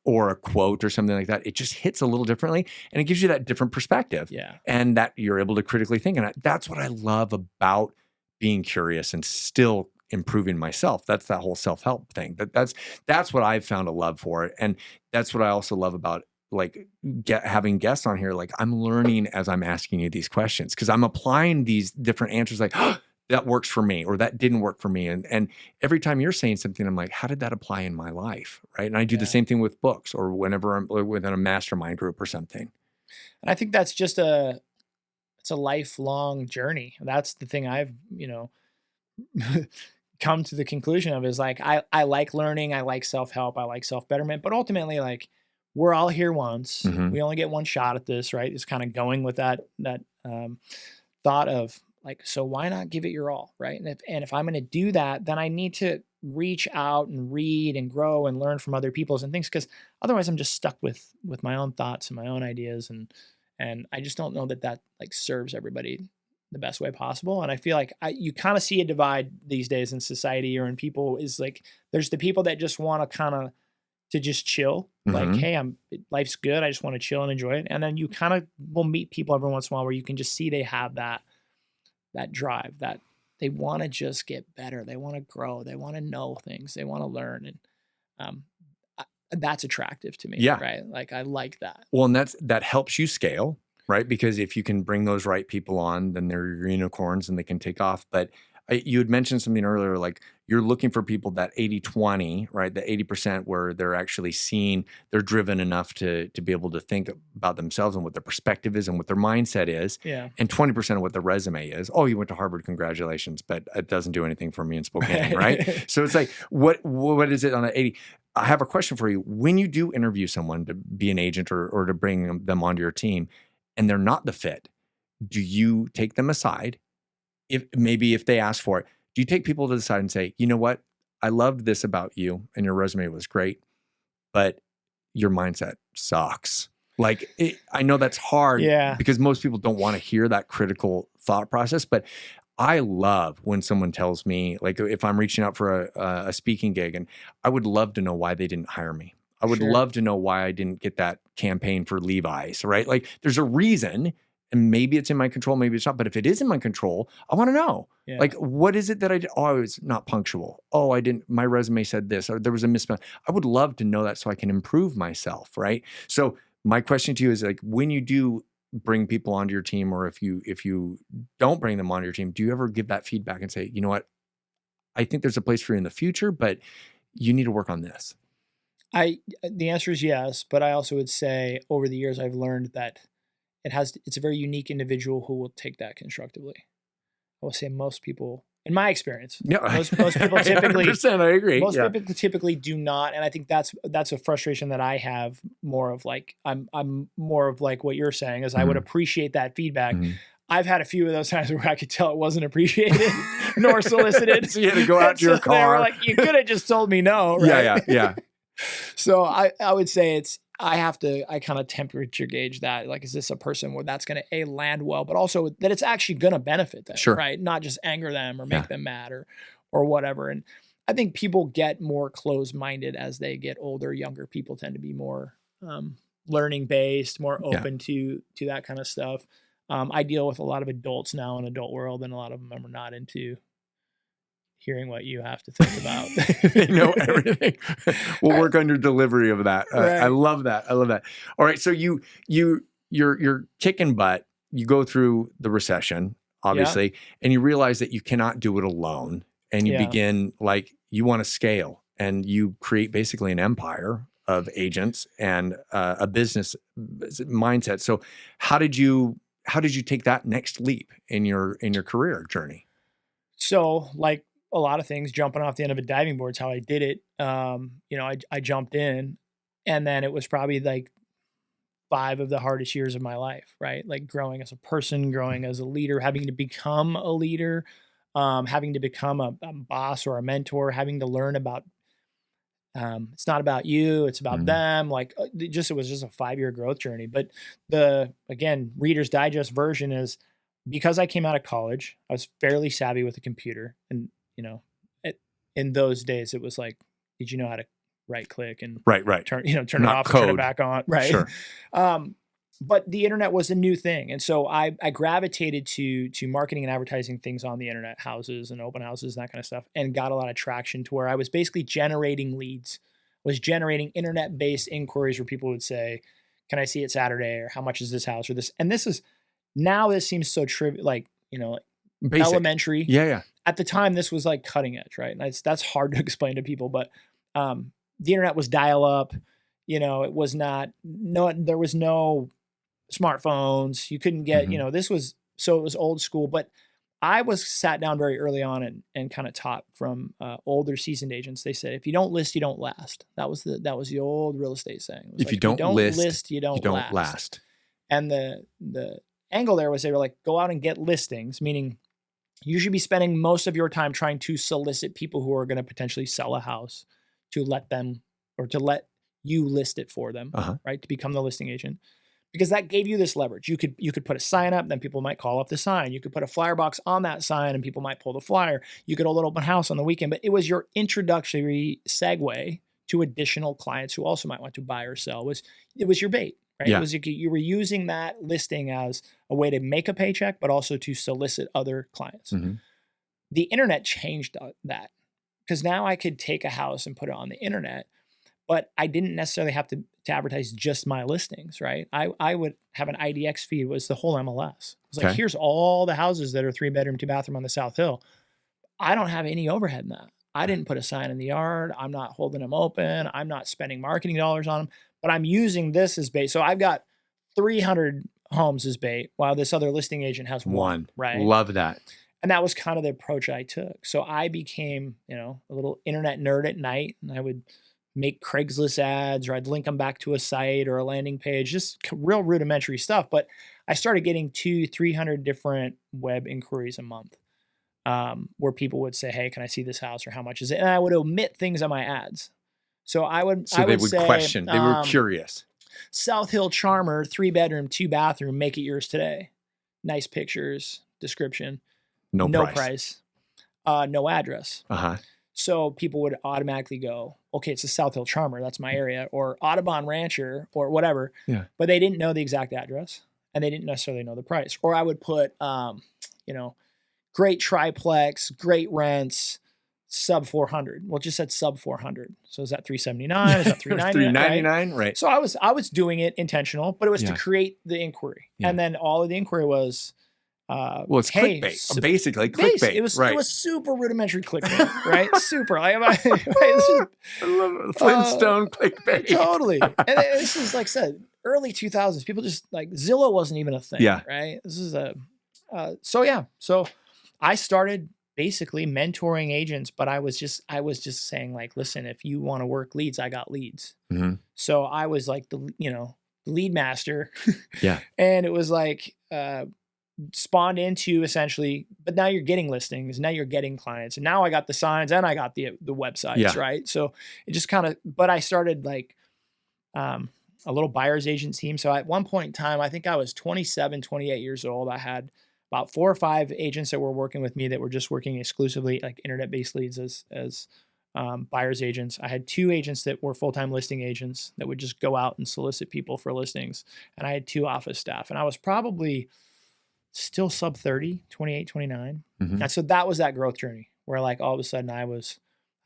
or a quote or something like that, it just hits a little differently, and it gives you that different perspective. Yeah. And that you're able to critically think. And that's what I love about being curious and still improving myself. That's that whole self-help thing. That's what I've found a love for it. And that's what I also love about, like, having guests on here. Like, I'm learning as I'm asking you these questions, because I'm applying these different answers, like, oh, that works for me, or that didn't work for me. And every time you're saying something, I'm like, how did that apply in my life? Right. And I do the same thing with books, or whenever I'm within a mastermind group or something. And I think that's just it's a lifelong journey. That's the thing I've, come to the conclusion of, is like, I like learning. I like self-help. I like self-betterment, but ultimately, like, we're all here once. We only get one shot at this, right? It's kind of going with that thought of, like, so why not give it your all, right? And if I'm going to do that, then I need to reach out and read and grow and learn from other people's and things, because otherwise I'm just stuck with my own thoughts and my own ideas, and I just don't know that like serves everybody the best way possible. And I feel like you kind of see a divide these days in society, or in people, is like, there's the people that just want to kind of to just chill. Like, hey, life's good. I just want to chill and enjoy it. And then you kind of will meet people every once in a while where you can just see they have that drive, that they want to just get better. They want to grow. They want to know things. They want to learn. And that's attractive to me. Yeah. Right. Like, I like that. Well, and that helps you scale, right? Because if you can bring those right people on, then they're your unicorns and they can take off. But you had mentioned something earlier, like you're looking for people that 80-20, right? The 80% where they're actually they're driven enough to be able to think about themselves and what their perspective is and what their mindset is. Yeah. And 20% of what their resume is. Oh, you went to Harvard, congratulations, but it doesn't do anything for me in Spokane, right? So it's like, what is it on an 80? I have a question for you. When you do interview someone to be an agent or to bring them onto your team and they're not the fit, do you take them aside? If they ask for it, do you take people to the side and say, you know what? I loved this about you and your resume was great, but your mindset sucks. Like, I know that's hard because most people don't want to hear that critical thought process, but I love when someone tells me, like if I'm reaching out for a speaking gig, and I would love to know why they didn't hire me. I would love to know why I didn't get that campaign for Levi's, right? Like there's a reason. And maybe it's in my control, maybe it's not. But if it is in my control, I want to know. Yeah. Like, what is it that I did? Oh, I was not punctual. Oh, my resume said this, or there was a misspelling. I would love to know that so I can improve myself, right? So my question to you is like, when you do bring people onto your team, or if you don't bring them onto your team, do you ever give that feedback and say, you know what, I think there's a place for you in the future, but you need to work on this? The answer is yes, but I also would say over the years, I've learned that it's a very unique individual who will take that constructively. I will say most people, in my experience, most people typically, 100%, I agree. Most people typically do not, and I think that's a frustration that I have. More of like I'm more of like what you're saying is I would appreciate that feedback. I've had a few of those times where I could tell it wasn't appreciated nor solicited. So you had to go out to your car. They were like, you could have just told me no, right? Yeah. So I would say I kind of temperature gauge that. Like, is this a person where that's going to land well, but also that it's actually going to benefit them, right? Not just anger them or make them mad or whatever. And I think people get more closed-minded as they get older. Younger people tend to be more learning based, more open to that kind of stuff. I deal with a lot of adults now in the adult world, and a lot of them are not into hearing what you have to think about. They know everything. We'll work on your delivery of that. Right. I love that. All right. So you're kicking butt. You go through the recession, obviously, and you realize that you cannot do it alone. And you begin, like, you want to scale, and you create basically an empire of agents and a business mindset. So how did you take that next leap in your career journey? So, like a lot of things, jumping off the end of a diving board is how I did it. I jumped in, and then it was probably like 5 of the hardest years of my life, right? Like growing as a person, growing as a leader, having to become a leader, having to become a boss or a mentor, having to learn about, it's not about you, it's about them. Like it was just a 5-year growth journey. But again, Reader's Digest version is, because I came out of college, I was fairly savvy with a computer. And, in those days, it was like, did you know how to right click and turn it off, code. Turn it back on? Right. Sure. But the internet was a new thing. And so I gravitated to marketing and advertising things on the internet, houses and open houses and that kind of stuff, and got a lot of traction to where I was basically generating leads, was generating internet-based inquiries where people would say, can I see it Saturday? Or how much is this house or this? And this seems so trivial, like, basic. Elementary. Yeah. At the time, this was like cutting edge, right? And that's hard to explain to people, but the internet was dial up. It was there was no smartphones. You couldn't get, it was old school. But I was sat down very early on and kind of taught from older seasoned agents. They said, if you don't list, you don't last. That was the old real estate saying. If you don't list, you don't last. And the angle there was, they were like, go out and get listings, meaning you should be spending most of your time trying to solicit people who are going to potentially sell a house to let you list it for them, right? To become the listing agent, because that gave you this leverage. You could put a sign up, then people might call off the sign. You could put a flyer box on that sign and people might pull the flyer. You could hold an open house on the weekend, but it was your introductory segue to additional clients who also might want to buy or sell. It was your bait, right? Yeah. It was you were using that listing as a way to make a paycheck, but also to solicit other clients. Mm-hmm. The internet changed that, because now I could take a house and put it on the internet, but I didn't necessarily have to advertise just my listings, right? I would have an IDX feed, was the whole MLS. It's like, here's all the houses that are 3-bedroom, 2-bathroom on the South Hill. I don't have any overhead in that. I didn't put a sign in the yard. I'm not holding them open. I'm not spending marketing dollars on them, but I'm using this as bait. So I've got 300 homes as bait, while this other listing agent has one, right? Love that. And that was kind of the approach I took. So I became, a little internet nerd at night, and I would make Craigslist ads, or I'd link them back to a site or a landing page, just real rudimentary stuff. But I started getting 200-300 different web inquiries a month, where people would say, hey, can I see this house, or how much is it? And I would omit things on my ads. So they would say, question. They were curious. South Hill Charmer, 3-bedroom, 2-bathroom, make it yours today. Nice pictures, description. No price. No address. Uh-huh. So people would automatically go, okay, it's a South Hill Charmer, that's my area, or Audubon Rancher, or whatever. Yeah. But they didn't know the exact address, and they didn't necessarily know the price. Or I would put, great triplex, great rents, sub 400. Well, it just said sub 400. So is that 379? Is that 399? 399, right? So I was doing it intentional, but it was to create the inquiry. Yeah. And then all of the inquiry was, it's clickbait, basically clickbait. It was super rudimentary clickbait, right? Super. I love it. Flintstone clickbait. Totally. And this is, like I said, early 2000s. People just, like, Zillow wasn't even a thing, right? This is So I started basically mentoring agents, but I was just saying, like, listen, if you want to work leads, I got leads. Mm-hmm. So I was like the lead master. Yeah. And it was like, spawned into essentially, but now you're getting listings, now you're getting clients, and now I got the signs and I got the websites, right? So it just kind of, but I started like a little buyer's agent team. So at one point in time, I think I was 27, 28 years old. I had about 4 or 5 agents that were working with me that were just working exclusively like internet-based leads as buyer's agents. I had 2 agents that were full-time listing agents that would just go out and solicit people for listings. And I had 2 office staff, and I was probably still sub 30, 28, 29. Mm-hmm. And so that was that growth journey where, like, all of a sudden I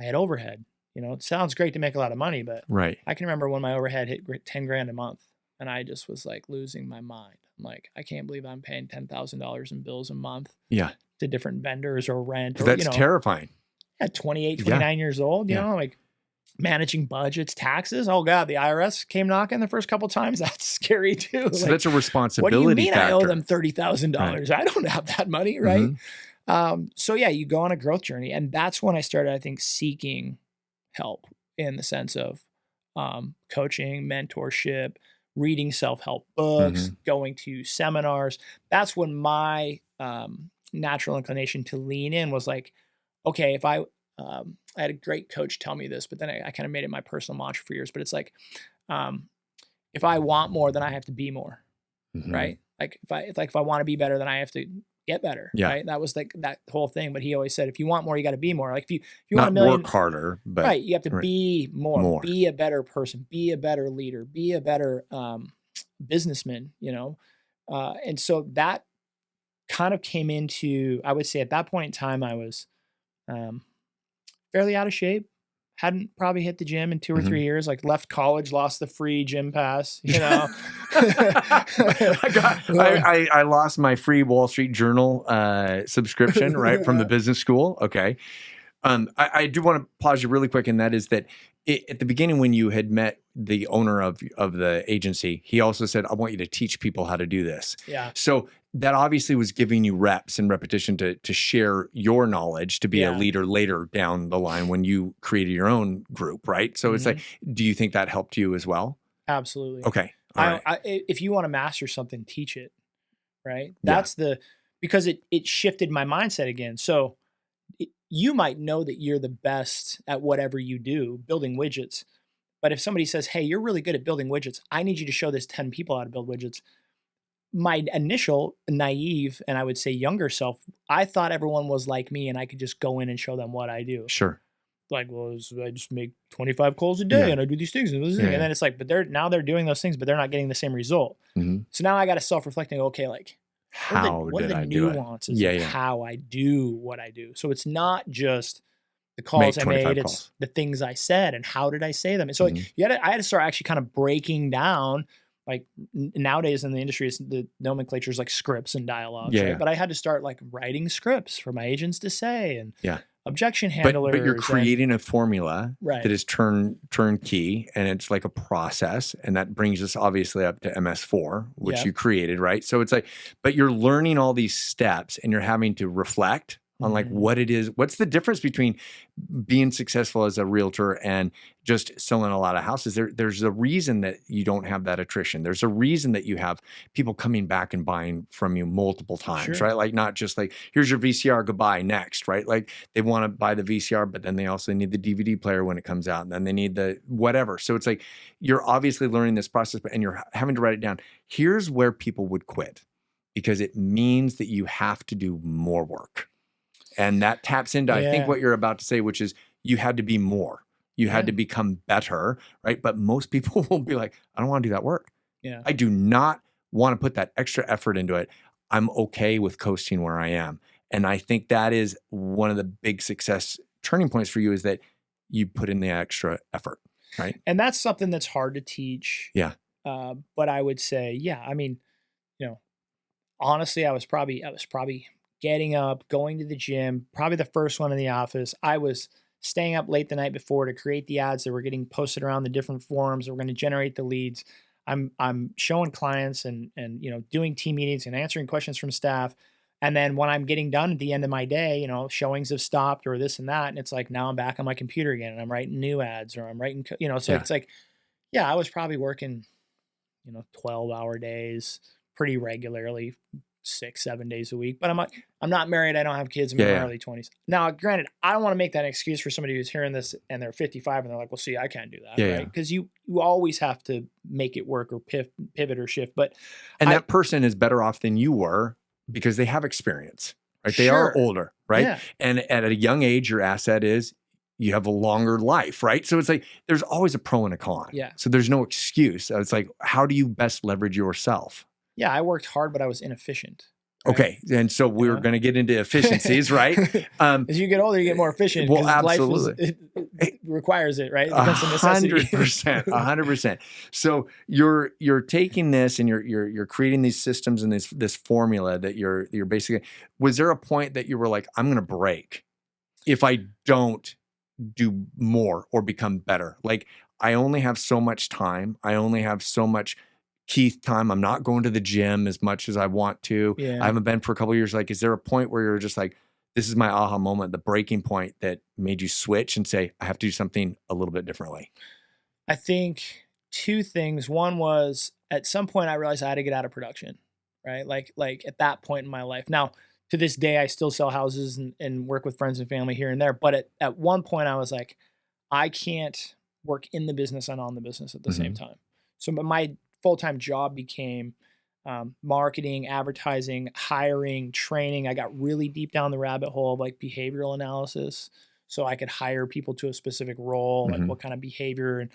had overhead. It sounds great to make a lot of money, but right. I can remember when my overhead hit 10 grand a month, and I just was like losing my mind. I'm like, I can't believe I'm paying $10,000 in bills a month. Yeah. To different vendors or rent. Or, that's terrifying. At 28, 29 years old, you know, like managing budgets, taxes. Oh God, the IRS came knocking the first couple of times. That's scary too. So like, that's a responsibility. What do you mean factor. I owe them $30,000? Right. I don't have that money, right? Mm-hmm. So yeah, you go on a growth journey, and that's when I started, I think, seeking help in the sense of coaching, mentorship, reading self-help books, going to seminars. That's when my natural inclination to lean in was like, okay, if I had a great coach tell me this, but then I kind of made it my personal mantra for years. But it's like, if I want more, then I have to be more, right? Like if I want to be better, then I have to get better, right? That was like that whole thing. But he always said, if you want more, you got to be more. Like if you want $1 million, work harder, but right, you have to be more, be a better person, be a better leader, be a better businessman, and so that kind of came into, I would say at that point in time, I was fairly out of shape. Hadn't probably hit the gym in 2 or 3 years, like left college, lost the free gym pass, I lost my free Wall Street Journal subscription, right, from the business school. Okay. I do want to pause you really quick, and that is that at the beginning when you had met the owner of the agency, he also said, I want you to teach people how to do this. Yeah. So that obviously was giving you reps and repetition to share your knowledge, to be a leader later down the line when you created your own group, right? So it's like, do you think that helped you as well? Absolutely. Okay. All right. If you want to master something, teach it, right? That's because it shifted my mindset again. So you might know that you're the best at whatever you do, building widgets. But if somebody says, hey, you're really good at building widgets, I need you to show this 10 people how to build widgets. My initial naive, and I would say younger self, I thought everyone was like me and I could just go in and show them what I do. Sure. like, well, I just make 25 calls a day and I do these things and then it's like, but they're doing those things, but they're not getting the same result. So now I got to self-reflect and go, okay, like what are the nuances of how I do what I do? So it's not just the calls I made, it's the things I said and how did I say them. And so I had to start actually kind of breaking down, like nowadays in the industry, the nomenclature is like scripts and dialogues, right? But I had to start like writing scripts for my agents to say and objection handlers. But you're creating a formula that is turnkey, and it's like a process, and that brings us obviously up to MS4, which you created, right? So it's like, but you're learning all these steps, and you're having to reflect on like what it is. What's the difference between being successful as a realtor and just selling a lot of houses? There's a reason that you don't have that attrition. There's a reason that you have people coming back and buying from you multiple times, right? Like not just like, here's your VCR, goodbye, next, right? Like they want to buy the VCR, but then they also need the DVD player when it comes out, and then they need the whatever. So it's like, you're obviously learning this process, and you're having to write it down. Here's where people would quit, because it means that you have to do more work. And that taps into, I think, what you're about to say, which is you had to be more. You had to become better, right? But most people will be like, I don't want to do that work. I do not want to put that extra effort into it. I'm okay with coasting where I am. And I think that is one of the big success turning points for you, is that you put in the extra effort, right? And that's something that's hard to teach. But I would say, I mean, honestly, I was probably getting up, going to the gym, probably the first one in the office. I was staying up late the night before to create the ads that were getting posted around the different forums that were going to generate the leads. I'm showing clients and doing team meetings and answering questions from staff. And then when I'm getting done at the end of my day, showings have stopped or this and that. And it's like, now I'm back on my computer again and I'm writing new ads, or I'm writing, so it's like, I was probably working, 12-hour days pretty regularly, 6-7 days a week. But I'm not married. I don't have kids. I'm in my early 20s. Now, granted, I don't want to make that an excuse for somebody who's hearing this and they're 55 and they're like, well, see, I can't do that. Right. Because you always have to make it work or pivot or shift. But that person is better off than you were because they have experience, right? They are older, right? And at a young age, your asset is you have a longer life, right? So it's like, there's always a pro and a con. So there's no excuse. It's like, how do you best leverage yourself? I worked hard, but I was inefficient. Right? Okay. And so we're going to get into efficiencies, right? As you get older, you get more efficient. Well, absolutely. It requires it, right? It becomes a necessity. 100%. So you're taking this and you're creating these systems and this formula that you're basically, was there a point that you were like, I'm going to break if I don't do more or become better? Like, I only have so much time. I only have so much Keith time. I'm not going to the gym as much as I want to. I haven't been for a couple of years. Like, is there a point where you're just like, this is my aha moment, the breaking point that made you switch and say, I have to do something a little bit differently? I think two things. One was, at some point I realized I had to get out of production, right? Like at that point in my life. Now, to this day, I still sell houses and work with friends and family here and there. But at one point I was like, I can't work in the business and on the business at the same time. So my full-time job became marketing, advertising, hiring, training. I got really deep down the rabbit hole of like behavioral analysis, so I could hire people to a specific role, like what kind of behavior, and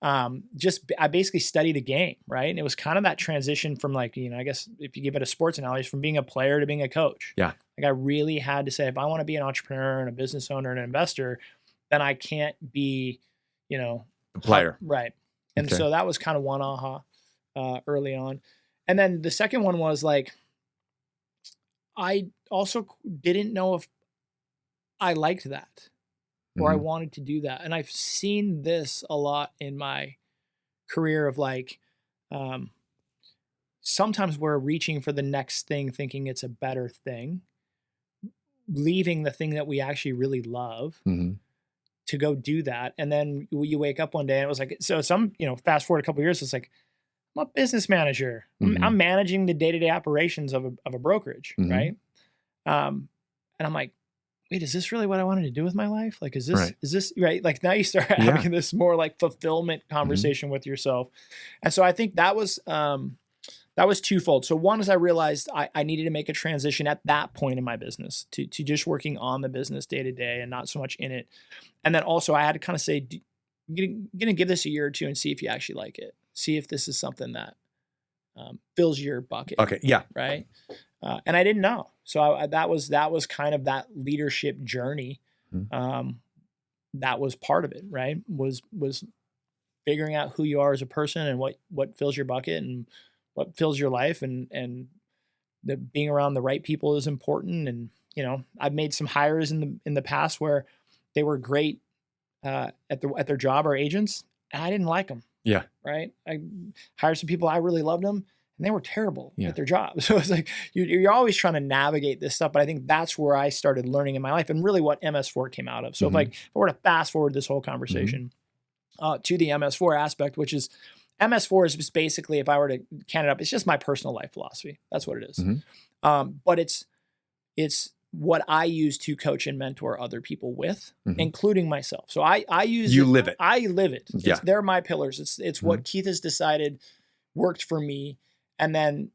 I basically studied the game, right? And it was kind of that transition from like, I guess if you give it a sports analogy, from being a player to being a coach. Like I really had to say, if I want to be an entrepreneur and a business owner and an investor, then I can't be, a player, right? And so that was kind of one aha. Early on. And then the second one was like, I also didn't know if I liked that or I wanted to do that. And I've seen this a lot in my career of like, sometimes we're reaching for the next thing, thinking it's a better thing, leaving the thing that we actually really love to go do that. And then you wake up one day and it was like, so fast forward a couple of years, it's like, I'm a business manager. I'm managing the day-to-day operations of a brokerage, right? And I'm like, wait, is this really what I wanted to do with my life? Like, is this right? Like now you start having this more like fulfillment conversation with yourself. And so I think that was that was twofold. So one is I realized I needed to make a transition at that point in my business to just working on the business day to day and not so much in it. And then also I had to kind of say, I'm gonna give this a year or two and see if you actually like it. See if this is something that fills your bucket. Okay. Yeah. Right. And I didn't know. So that was kind of that leadership journey. That was part of it, right? Was figuring out who you are as a person and what fills your bucket and what fills your life, and the being around the right people is important. And, you know, I've made some hires in the past where they were great at their job or agents, and I didn't like them. Yeah. Right. I hired some people, I really loved them, and they were terrible Yeah. at their job. So it's like, you're always trying to navigate this stuff. But I think that's where I started learning in my life, and really what MS4 came out of. So if I were to fast forward this whole conversation to the MS4 aspect, which is MS4 is just basically, if I were to can it up, it's just my personal life philosophy. That's what it is. But it's what I use to coach and mentor other people with, including myself. So I use You live it. I live it. Yeah. They're my pillars. It's what Keith has decided worked for me. And then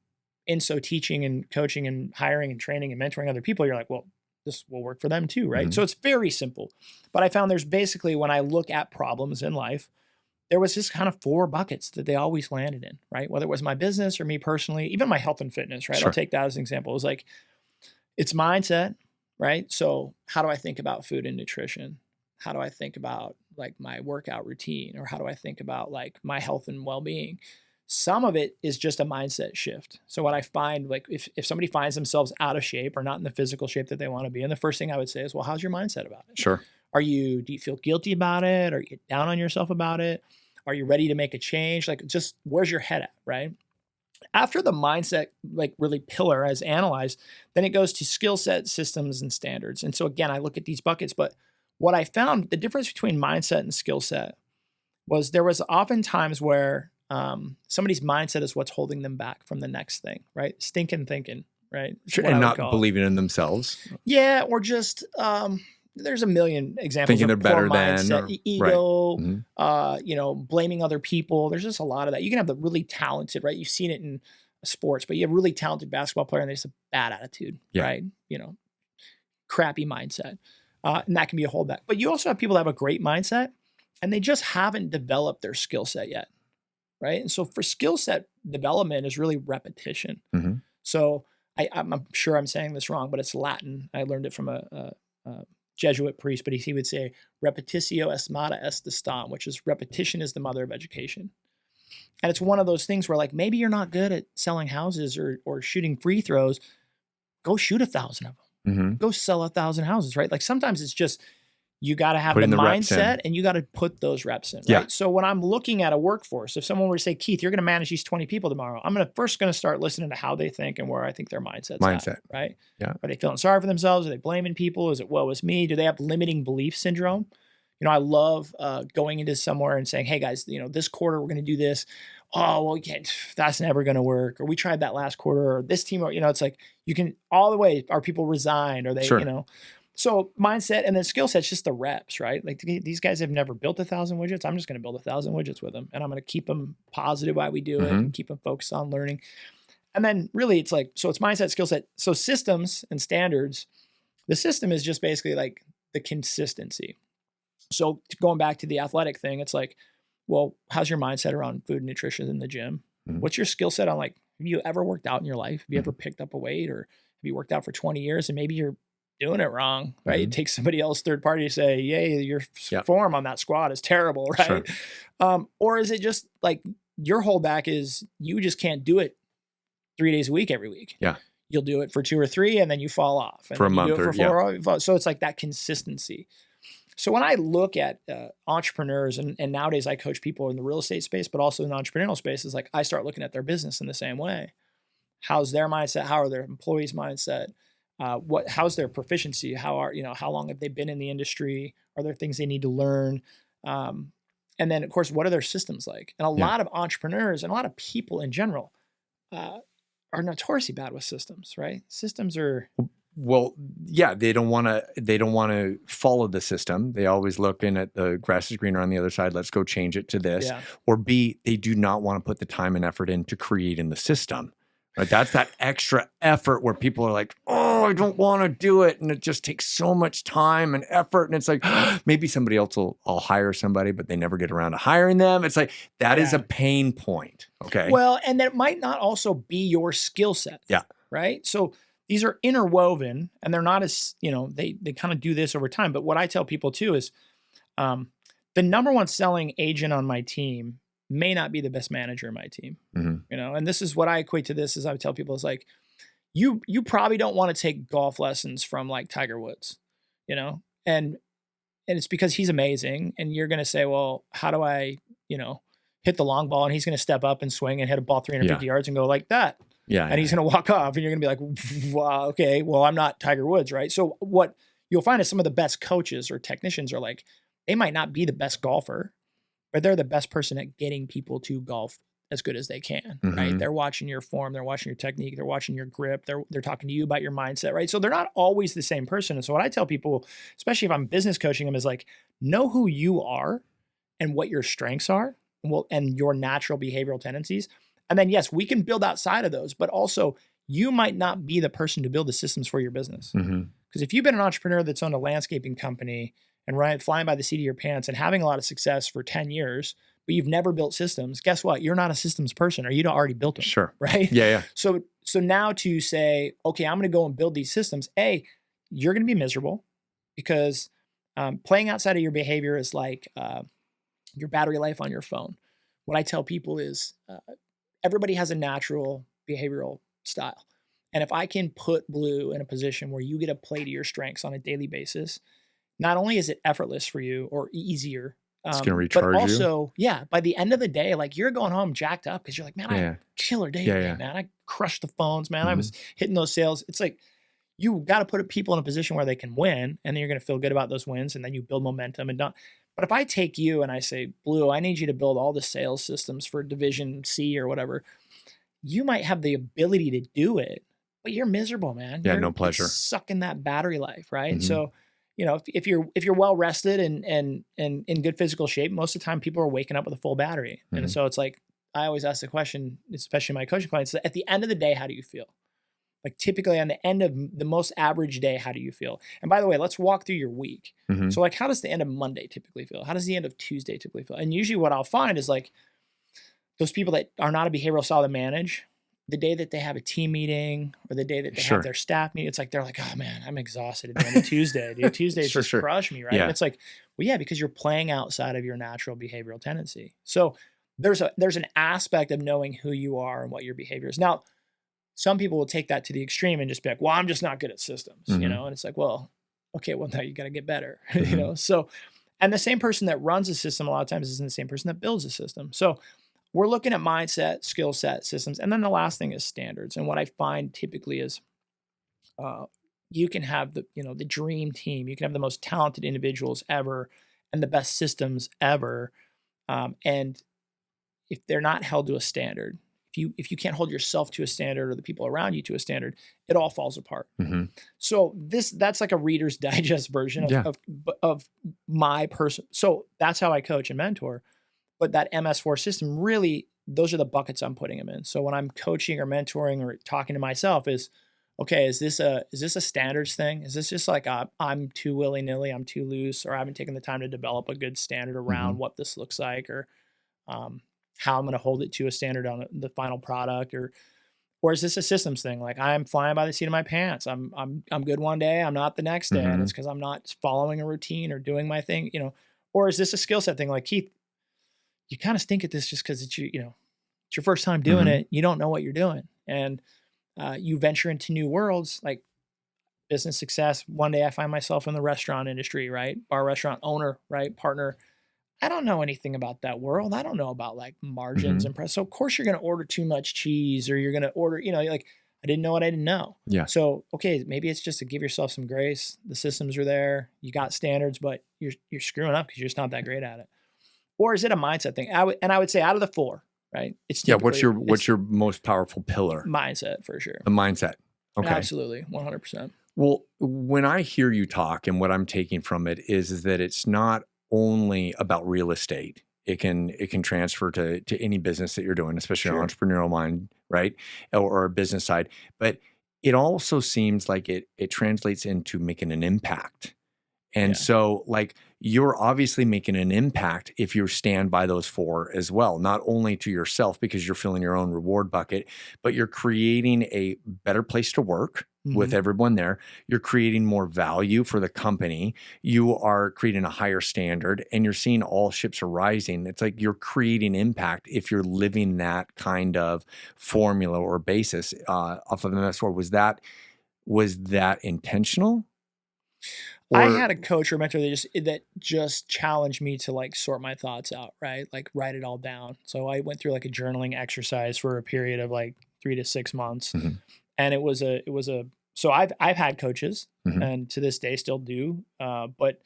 in so teaching and coaching and hiring and training and mentoring other people, you're like, well, this will work for them too, right? So it's very simple. But I found there's basically, when I look at problems in life, there was just kind of 4 buckets that they always landed in, right? Whether it was my business or me personally, even my health and fitness, right? Sure. I'll take that as an example. It was like, it's mindset, right? So how do I think about food and nutrition? How do I think about like my workout routine? Or how do I think about like my health and well-being? Some of it is just a mindset shift. So what I find, like if somebody finds themselves out of shape or not in the physical shape that they want to be, and the first thing I would say is, well, how's your mindset about it? Sure. Do you feel guilty about it? Are you down on yourself about it? Are you ready to make a change? Like, just where's your head at, right? After the mindset, like really pillar as analyzed, then it goes to skill set, systems, and standards. And so again, I look at these buckets, but what I found, the difference between mindset and skill set was there was often times where somebody's mindset is what's holding them back from the next thing, right? Stinking thinking, right? Sure. And not believing in themselves. Yeah. Or just, there's a million examples Thinking of they're better poor than, mindset, or- ego, you know, blaming other people. There's just a lot of that. You can have the really talented, right? You've seen it in sports, but you have a really talented basketball player and they just have a bad attitude, right? You know, crappy mindset. And that can be a holdback. But you also have people that have a great mindset and they just haven't developed their skill set yet, right? And so for skill set development is really repetition. So I'm sure I'm saying this wrong, but it's Latin. I learned it from a Jesuit priest, but he would say, repetitio est mater est gestam, which is repetition is the mother of education. And it's one of those things where like, maybe you're not good at selling houses or shooting free throws. Go shoot 1,000 of them. Go sell 1,000 houses, right? Like sometimes it's just, you got to have the mindset and you got to put those reps in, right? Yeah. So when I'm looking at a workforce, if someone were to say, Keith, you're going to manage these 20 people tomorrow, I'm first going to start listening to how they think and where I think their mindset's at, right? Yeah. Are they feeling sorry for themselves? Are they blaming people? Is it, woe is me? Do they have limiting belief syndrome? You know, I love going into somewhere and saying, hey guys, you know, this quarter we're going to do this. Oh, well, that's never going to work. Or we tried that last quarter, or this team, or, you know, it's like you can all the way, are people resigned? Are they, you know? So mindset and then skill set's just the reps, right? Like these guys have never built 1,000 widgets. I'm just going to build 1,000 widgets with them. And I'm going to keep them positive while we do it and keep them focused on learning. And then really it's like, so it's mindset, skill set. So systems and standards, the system is just basically like the consistency. So going back to the athletic thing, it's like, well, how's your mindset around food and nutrition in the gym? What's your skill set on like, have you ever worked out in your life? Have you ever picked up a weight, or have you worked out for 20 years and maybe you're doing it wrong, right? It takes somebody else, third party, to say, yay, your form on that squat is terrible, right? Or is it just like your holdback is you just can't do it 3 days a week every week? Yeah. You'll do it for 2 or 3 and then you fall off. And for a month do it for 4. So it's like that consistency. So when I look at entrepreneurs, and nowadays I coach people in the real estate space, but also in the entrepreneurial space, is like I start looking at their business in the same way. How's their mindset? How are their employees' mindset? How's their proficiency? How long have they been in the industry? Are there things they need to learn? And then of course, what are their systems like? And a lot of entrepreneurs and a lot of people in general are notoriously bad with systems, right? Systems are Well, yeah, they don't want to follow the system. They always look in at the grass is greener on the other side. Let's go change it to this. Yeah. Or B, they do not want to put the time and effort into creating the system. Right? That's that extra effort where people are like, oh, I don't want to do it. And it just takes so much time and effort. And it's like, maybe somebody else I'll hire somebody, but they never get around to hiring them. It's like, that is a pain point. Okay. Well, and that might not also be your skill set. Yeah. Right. So these are interwoven and they're not as, they kind of do this over time. But what I tell people too is the number one selling agent on my team may not be the best manager in my team, and this is what I equate to this is I would tell people is like, you probably don't want to take golf lessons from like Tiger Woods, and it's because he's amazing. And you're going to say, well, how do I, hit the long ball? And he's going to step up and swing and hit a ball 350 yards and go like that. Yeah. And he's going to walk off and you're going to be like, wow, okay, well, I'm not Tiger Woods. Right. So what you'll find is some of the best coaches or technicians are like, they might not be the best golfer, but they're the best person at getting people to golf as good as they can, right? They're watching your form, they're watching your technique, they're watching your grip, they're talking to you about your mindset, right? So they're not always the same person. And so what I tell people, especially if I'm business coaching them, is like, know who you are and what your strengths are and your natural behavioral tendencies. And then yes, we can build outside of those, but also you might not be the person to build the systems for your business. Because if you've been an entrepreneur that's owned a landscaping company and flying by the seat of your pants and having a lot of success for 10 years, but you've never built systems, guess what? You're not a systems person or you'd already built them. Sure. Right? Yeah. So now to say, okay, I'm going to go and build these systems, you're going to be miserable because playing outside of your behavior is like your battery life on your phone. What I tell people is everybody has a natural behavioral style. And if I can put Blue in a position where you get to play to your strengths on a daily basis, not only is it effortless for you or easier, it's going to recharge but also, by the end of the day, like you're going home jacked up because you're like, man, I had a killer day today, man. I crushed the phones, man. I was hitting those sales. It's like, you got to put people in a position where they can win and then you're going to feel good about those wins and then you build momentum and don't. But if I take you and I say, Blue, I need you to build all the sales systems for Division C or whatever, you might have the ability to do it, but you're miserable, man. Yeah, you're no pleasure. Sucking that battery life, right? So, if you're well rested and in good physical shape, most of the time people are waking up with a full battery. And so it's like, I always ask the question, especially my coaching clients, at the end of the day, how do you feel? Like typically on the end of the most average day, how do you feel? And by the way, let's walk through your week. So like, how does the end of Monday typically feel? How does the end of Tuesday typically feel? And usually what I'll find is like those people that are not a behavioral style to manage, the day that they have a team meeting or the day that they have their staff meeting, it's like, they're like, oh man, I'm exhausted at the end of Tuesday. Dude, Tuesdays just crush me, right? And it's like, well, yeah, because you're playing outside of your natural behavioral tendency. So there's an aspect of knowing who you are and what your behavior is. Now, some people will take that to the extreme and just be like, well, I'm just not good at systems, and it's like, well, okay, well now you got to get better, So, and the same person that runs a system a lot of times isn't the same person that builds a system. So we're looking at mindset, skill set, systems. And then the last thing is standards. And what I find typically is you can have the dream team. You can have the most talented individuals ever and the best systems ever. And if they're not held to a standard, if you can't hold yourself to a standard or the people around you to a standard, it all falls apart. So that's like a Reader's Digest version of my person. So that's how I coach and mentor. But that MS4 system, really, those are the buckets I'm putting them in. So when I'm coaching or mentoring or talking to myself is, okay, is this a standards thing? Is this just like I'm too willy-nilly, I'm too loose, or I haven't taken the time to develop a good standard around what this looks like, or how I'm going to hold it to a standard on the final product, or is this a systems thing? Like I'm flying by the seat of my pants. I'm good one day, I'm not the next day, and it's because I'm not following a routine or doing my thing, Or is this a skill set thing? Like Keith, you kind of stink at this just because it's it's your first time doing it. You don't know what you're doing, and you venture into new worlds like business success. One day I find myself in the restaurant industry, right? Bar restaurant owner, right? Partner. I don't know anything about that world. I don't know about like margins and price. So of course you're going to order too much cheese, or you're going to order, like I didn't know what I didn't know. Yeah. So, okay, maybe it's just to give yourself some grace. The systems are there. You got standards, but you're screwing up because you're just not that great at it. Or is it a mindset thing? I would say out of the four, right? It's what's your most powerful pillar? Mindset, for sure. The mindset. Okay. Absolutely. 100%. Well, when I hear you talk, and what I'm taking from it is that it's not only about real estate. It can transfer to any business that you're doing, especially an Sure. entrepreneurial mind, right? Or a business side. But it also seems like it translates into making an impact. And Yeah. so, like, you're obviously making an impact if you stand by those 4 as well, not only to yourself because you're filling your own reward bucket, but you're creating a better place to work with everyone there. You're creating more value for the company. You are creating a higher standard, and you're seeing all ships are rising. It's like you're creating impact if you're living that kind of formula or basis off of MS4. Was that intentional? I had a coach or mentor that just challenged me to like sort my thoughts out, right? Like write it all down. So I went through like a journaling exercise for a period of like 3 to 6 months. And it was a so I've had coaches and to this day still do. But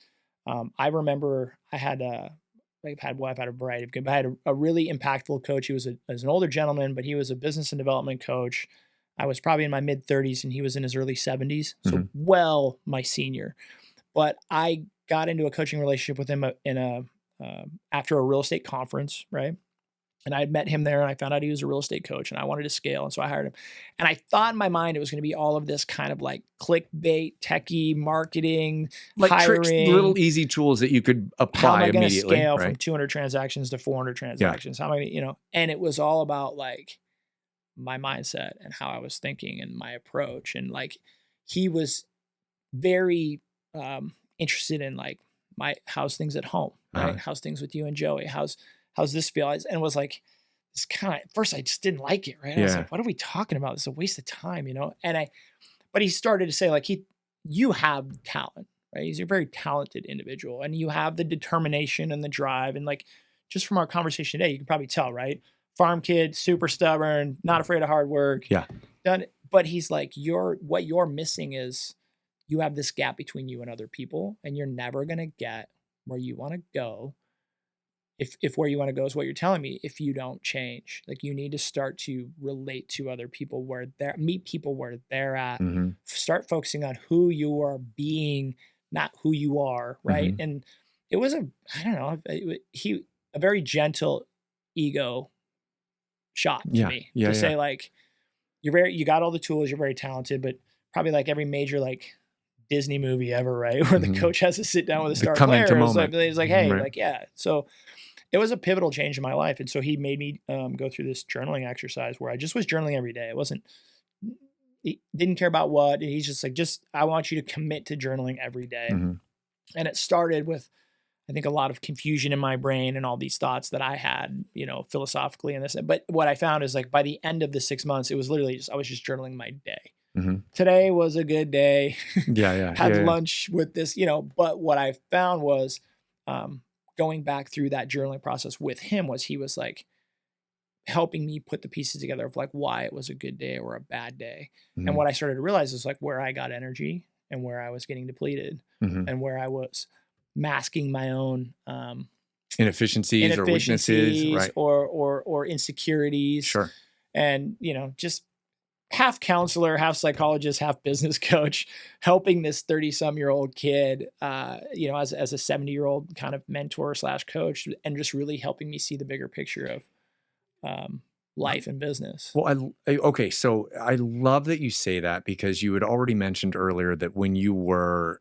I remember I've had a variety of good, but I had a really impactful coach. He was an older gentleman, but he was a business and development coach. I was probably in my mid 30s and he was in his early 70s. So my senior. But I got into a coaching relationship with him after a real estate conference, right? And I had met him there and I found out he was a real estate coach and I wanted to scale. And so I hired him. And I thought in my mind it was going to be all of this kind of like clickbait, techie marketing, like hiring, tricks, little easy tools that you could apply how am I going to immediately. scale right? from 200 transactions to 400 transactions? How am I going to, and it was all about like my mindset and how I was thinking and my approach. And like, he was very interested in like how's things at home, right? How's things with you and Joey? How's this feel? And it was like, this kind of, at first I just didn't like it, right? I was like, what are we talking about? It's a waste of time, but he started to say like, you have talent, right? He's a very talented individual and you have the determination and the drive. And like, just from our conversation today, you can probably tell, right? Farm kid, super stubborn, not afraid of hard work. Yeah. Done. But he's like, what you're missing is you have this gap between you and other people, and you're never going to get where you want to go. If where you want to go is what you're telling me, if you don't change, like you need to start to relate to other people meet people where they're at, start focusing on who you are being, not who you are. Right. And it was a very gentle ego shot to me to say like, you got all the tools, you're very talented, but probably like every major, like Disney movie ever, right? Where the coach has to sit down with a star player. He's like, hey, like, yeah. So it was a pivotal change in my life. And so he made me go through this journaling exercise where I just was journaling every day. He didn't care about what. And he's just like, I want you to commit to journaling every day. And it started with, I think, a lot of confusion in my brain and all these thoughts that I had, philosophically and this. But what I found is like by the end of the 6 months, it was literally I was just journaling my day. Today was a good day. Had lunch with this, but what I found was going back through that journaling process with him he was like helping me put the pieces together of like why it was a good day or a bad day. And what I started to realize is like where I got energy and where I was getting depleted and where I was masking my own inefficiencies or weaknesses, right? or insecurities. Sure. And, just half counselor, half psychologist, half business coach, helping this 30-some-year-old kid, as a 70-year-old kind of mentor / coach, and just really helping me see the bigger picture of life and business. Well, okay. So I love that you say that because you had already mentioned earlier that when you were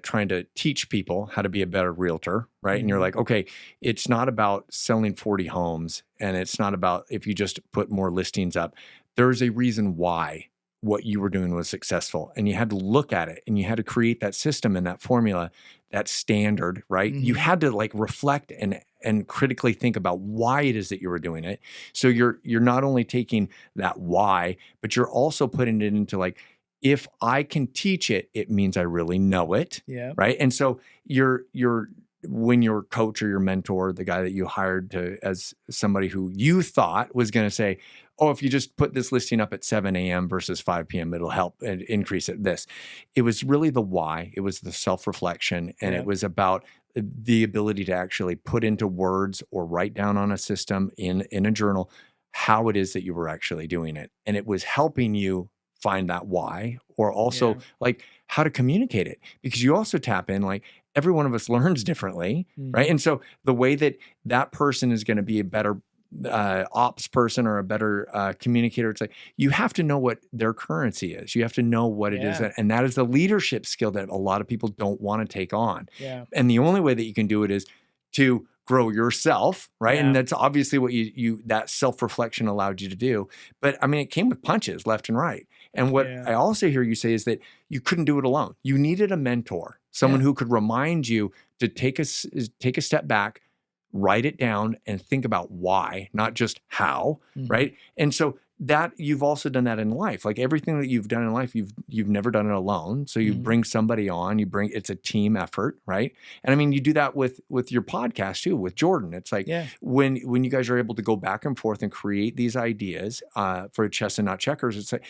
trying to teach people how to be a better realtor, right? And you're like, okay, it's not about selling 40 homes and it's not about if you just put more listings up. There's a reason why what you were doing was successful. And you had to look at it and you had to create that system and that formula, that standard, right? You had to like reflect and critically think about why it is that you were doing it. So you're not only taking that why, but you're also putting it into like, if I can teach it, it means I really know it. Yeah. Right. And so when your coach or your mentor, the guy that you hired as somebody who you thought was going to say, oh, if you just put this listing up at 7 a.m. versus 5 p.m., it'll help and increase it. It was really the why. It was the self-reflection. And it was about the ability to actually put into words or write down on a system in a journal how it is that you were actually doing it. And it was helping you find that why, or also Yeah. like how to communicate it, because you also tap in, like every one of us learns differently, right? And so the way that that person is going to be a better ops person or a better communicator, it's like you have to know what their currency is. You have to know what it is, Yeah. and that is the leadership skill that a lot of people don't want to take on. Yeah. And the only way that you can do it is to grow yourself, right? Yeah. And that's obviously what you that self-reflection allowed you to do. But I mean, it came with punches left and right. And what Yeah. I also hear you say is that you couldn't do it alone. You needed a mentor, someone who could remind you to take a step back, write it down, and think about why, not just how, right? And so that you've also done that in life. Like everything that you've done in life, you've never done it alone. So you bring somebody on, it's a team effort, right? And I mean, you do that with your podcast too, with Jordan. It's like when you guys are able to go back and forth and create these ideas for Chess and Not Checkers, it's like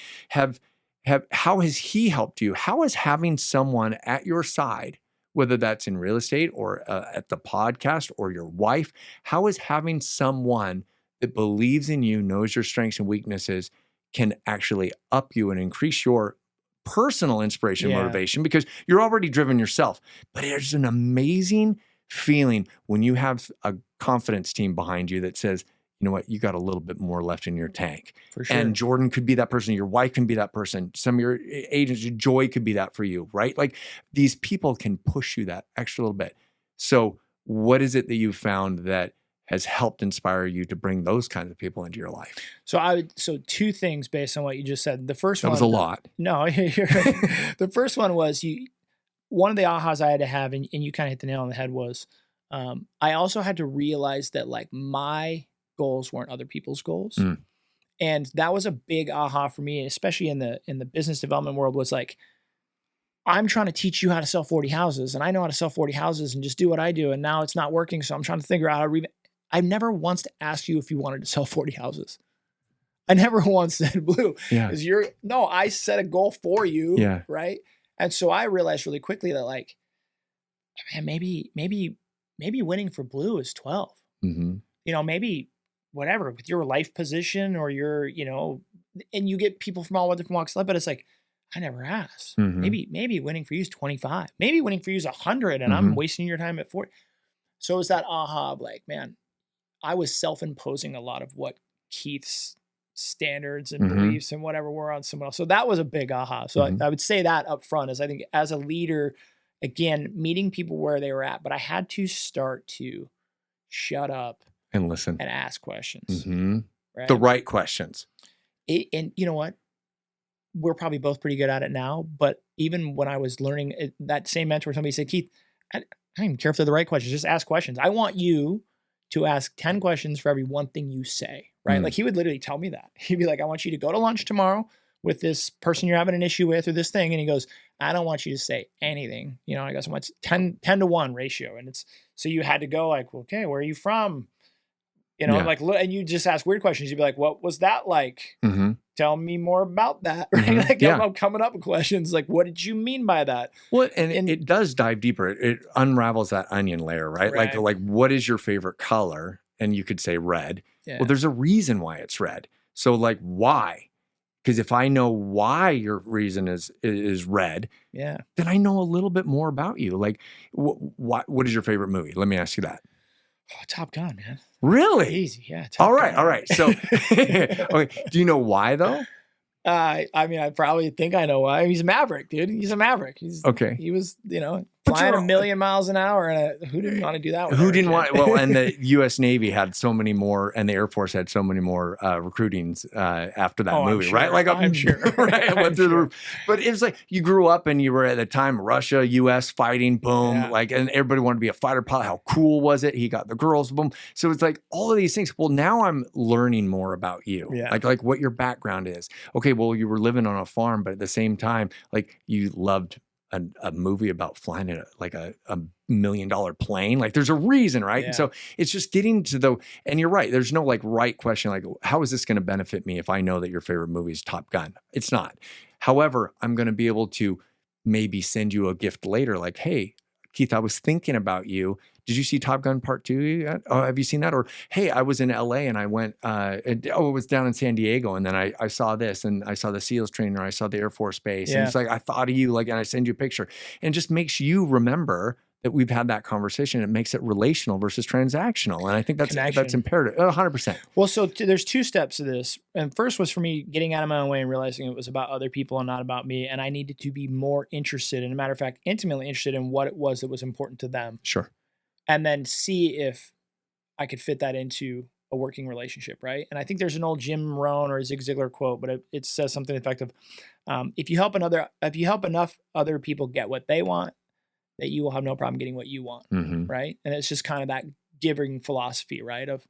how has he helped you? How is having someone at your side, whether that's in real estate or at the podcast or your wife, how is having someone that believes in you, knows your strengths and weaknesses, can actually up you and increase your personal inspiration and motivation, because you're already driven yourself. But there's an amazing feeling when you have a confidence team behind you that says, you know what, you got a little bit more left in your tank. For sure. And Jordan could be that person. Your wife can be that person. Some of your agents, Joy could be that for you, right? Like these people can push you that extra little bit. So what is it that you've found that has helped inspire you to bring those kinds of people into your life? So two things based on what you just said. The first one was a lot. No, the first one was one of the ahas I had to have, and you kind of hit the nail on the head, was I also had to realize that like my goals weren't other people's goals. And that was a big aha for me, especially in the business development world, was like, I'm trying to teach you how to sell 40 houses, and I know how to sell 40 houses and just do what I do. And now it's not working. So I'm trying to figure out how to I've never once asked you if you wanted to sell 40 houses. I never once said, Blue, I set a goal for you. Yeah. Right. And so I realized really quickly that like, man, maybe winning for Blue is 12. Maybe whatever with your life position or your, and you get people from all different walks of life, but it's like, I never asked. Maybe winning for you is 25. Maybe winning for you is 100, and I'm wasting your time at 40. So it was that aha of like, man, I was self-imposing a lot of what Keith's standards and beliefs and whatever were on someone else. So that was a big aha. So I would say that up front is, I think as a leader, again, meeting people where they were at, but I had to start to shut up and listen and ask questions. Right? The right questions. And you know what? We're probably both pretty good at it now, but even when I was learning, that same mentor, somebody said, Keith, I don't even care if they're the right questions, just ask questions. I want you to ask 10 questions for every one thing you say, right? Like he would literally tell me that. He'd be like, I want you to go to lunch tomorrow with this person you're having an issue with or this thing. And he goes, I don't want you to say anything. I guess it's 10 to 1 ratio. And so you had to go like, okay, where are you from? Like, and you just ask weird questions. You'd be like, what was that like? Tell me more about that. Right? I'm coming up with questions. Like, what did you mean by that? Well, and it does dive deeper. It unravels that onion layer, right? Like what is your favorite color? And you could say red. Yeah. Well, there's a reason why it's red. So like, why? Because if I know why your reason is red, then I know a little bit more about you. Like, what is your favorite movie? Let me ask you that. Oh, Top Gun, man. Really? Easy, yeah. All right. So, okay. Do you know why though? I mean, I probably think I know why. He's a maverick, dude. He's a maverick. He was, flying a million miles an hour, and who didn't want to do that? Who didn't want? Well, and the U.S. Navy had so many more, and the Air Force had so many more recruitings after that movie, right? Like I'm sure, right? Went through the roof. But it was like you grew up and you were at the time Russia, U.S. fighting, boom, like, and everybody wanted to be a fighter pilot. How cool was it? He got the girls, boom. So it's like all of these things. Well, now I'm learning more about you, like what your background is. Okay, well, you were living on a farm, but at the same time, like you loved a movie about flying in a $1 million plane. Like there's a reason, right? And so it's just getting to and you're right. There's no like right question. Like, how is this going to benefit me if I know that your favorite movie is Top Gun? It's not. However, I'm going to be able to maybe send you a gift later. Like, hey, Keith, I was thinking about you did you see Top Gun Part 2 yet? Oh, have you seen that? Or, hey, I was in LA and I went, it was down in San Diego. And then I saw this and I saw the SEALs trainer. I saw the Air Force Base. And it's like, I thought of you, like, and I send you a picture, and it just makes you remember that we've had that conversation. It makes it relational versus transactional. And I think that's imperative. 100%. Well, so there's two steps to this. And first was for me getting out of my own way and realizing it was about other people and not about me. And I needed to be more interested, and a matter of fact, intimately interested in what it was that was important to them. Sure. And then see if I could fit that into a working relationship, right? And I think there's an old Jim Rohn or Zig Ziglar quote, but it says something effective. If you help enough other people get what they want, that you will have no problem getting what you want, right? And it's just kind of that giving philosophy, right, of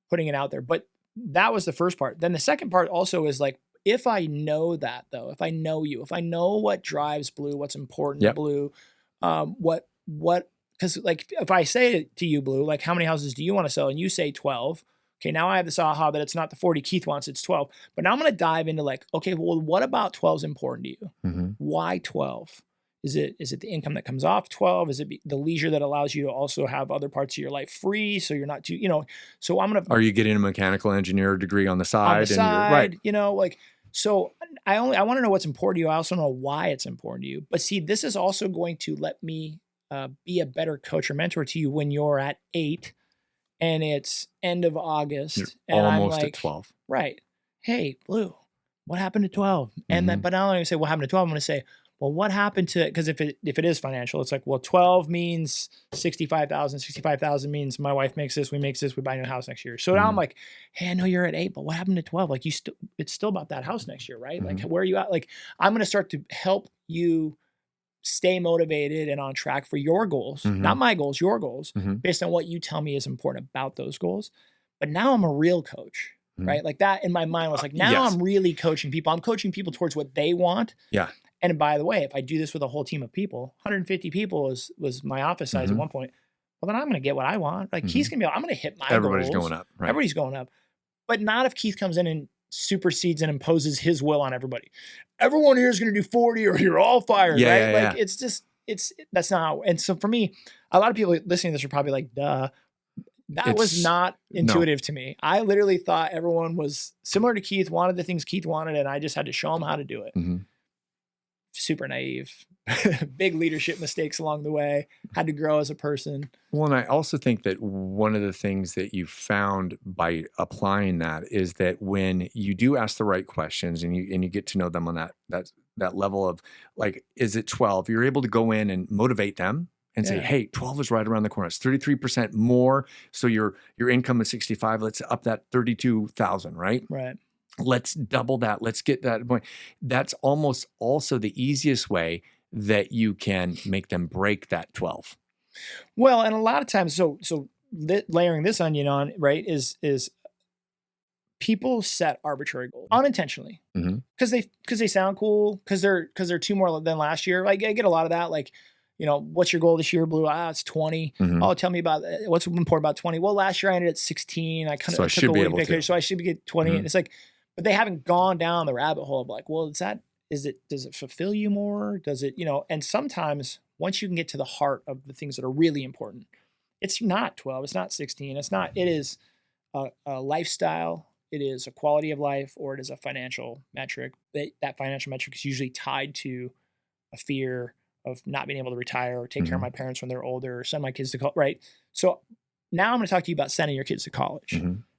putting it out there. But that was the first part. Then the second part also is like, if I know that, though, if I know you, if I know what drives Blue, what's important to Blue, because like if I say to you, Blue, like, how many houses do you want to sell? And you say 12. Okay, now I have this aha that it's not the 40 Keith wants, it's 12. But now I'm going to dive into like, okay, well, what about 12 is important to you? Why 12? Is it the income that comes off 12? Is it the leisure that allows you to also have other parts of your life free, so you're not too, so I'm going to... Are you getting a mechanical engineer degree on the side? Right. Like, so I want to know what's important to you. I also know why it's important to you. But see, this is also going to let me be a better coach or mentor to you when you're at 8 and it's end of August. You're and almost I'm like, at 12. Right. Hey, Blue, what happened to 12? And then, but I'm not going to say what happened to 12. I'm going to say, well, what happened to it? Because if it is financial, it's like, well, 12 means 65,000. 65,000 means my wife makes this, we buy a new house next year. So now I'm like, hey, I know you're at 8, but what happened to 12? Like it's still about that house next year, right? Like, where are you at? Like, I'm going to start to help you stay motivated and on track for your goals, not my goals, your goals, based on what you tell me is important about those goals. But now I'm a real coach, right? Like that in my mind was like, now I'm really coaching people. I'm coaching people towards what they want. Yeah. And by the way, if I do this with a whole team of people, 150 people was my office size at one point. Well, then I'm going to get what I want. Like Keith's going to be, I'm going to hit my Everybody's goals. going up. Right? Everybody's going up. But not if Keith comes in and supersedes and imposes his will on everybody. Everyone here is going to do 40 or you're all fired, right? Like it's just, that's not how. And so for me, a lot of people listening to this are probably like, duh. That was not intuitive to me. I literally thought everyone was similar to Keith, wanted the things Keith wanted, and I just had to show them how to do it. Super naive, big leadership mistakes along the way, had to grow as a person. Well, and I also think that one of the things that you found by applying that is that when you do ask the right questions and you get to know them on that level of like, is it 12? You're able to go in and motivate them and say, hey, 12 is right around the corner. It's 33% more. So your income is 65. Let's up that 32,000, right? Right. Let's double that. Let's get that point. That's almost also the easiest way that you can make them break that 12. Well, and a lot of times, so layering this onion on, right, is people set arbitrary goals unintentionally because they sound cool, because they're 2 more than last year. Like I get a lot of that, like, what's your goal this year, Blue? It's 20. Oh, tell me about what's important about 20. Well, last year I ended at 16. I kind of took a week vacation, so I should get 20. And it's like, but they haven't gone down the rabbit hole of like, well, does it fulfill you more? Does it, and sometimes once you can get to the heart of the things that are really important, it's not 12, it's not 16, it is a lifestyle, it is a quality of life, or it is a financial metric. That financial metric is usually tied to a fear of not being able to retire or take care of my parents when they're older or send my kids to college, right? So now I'm going to talk to you about sending your kids to college.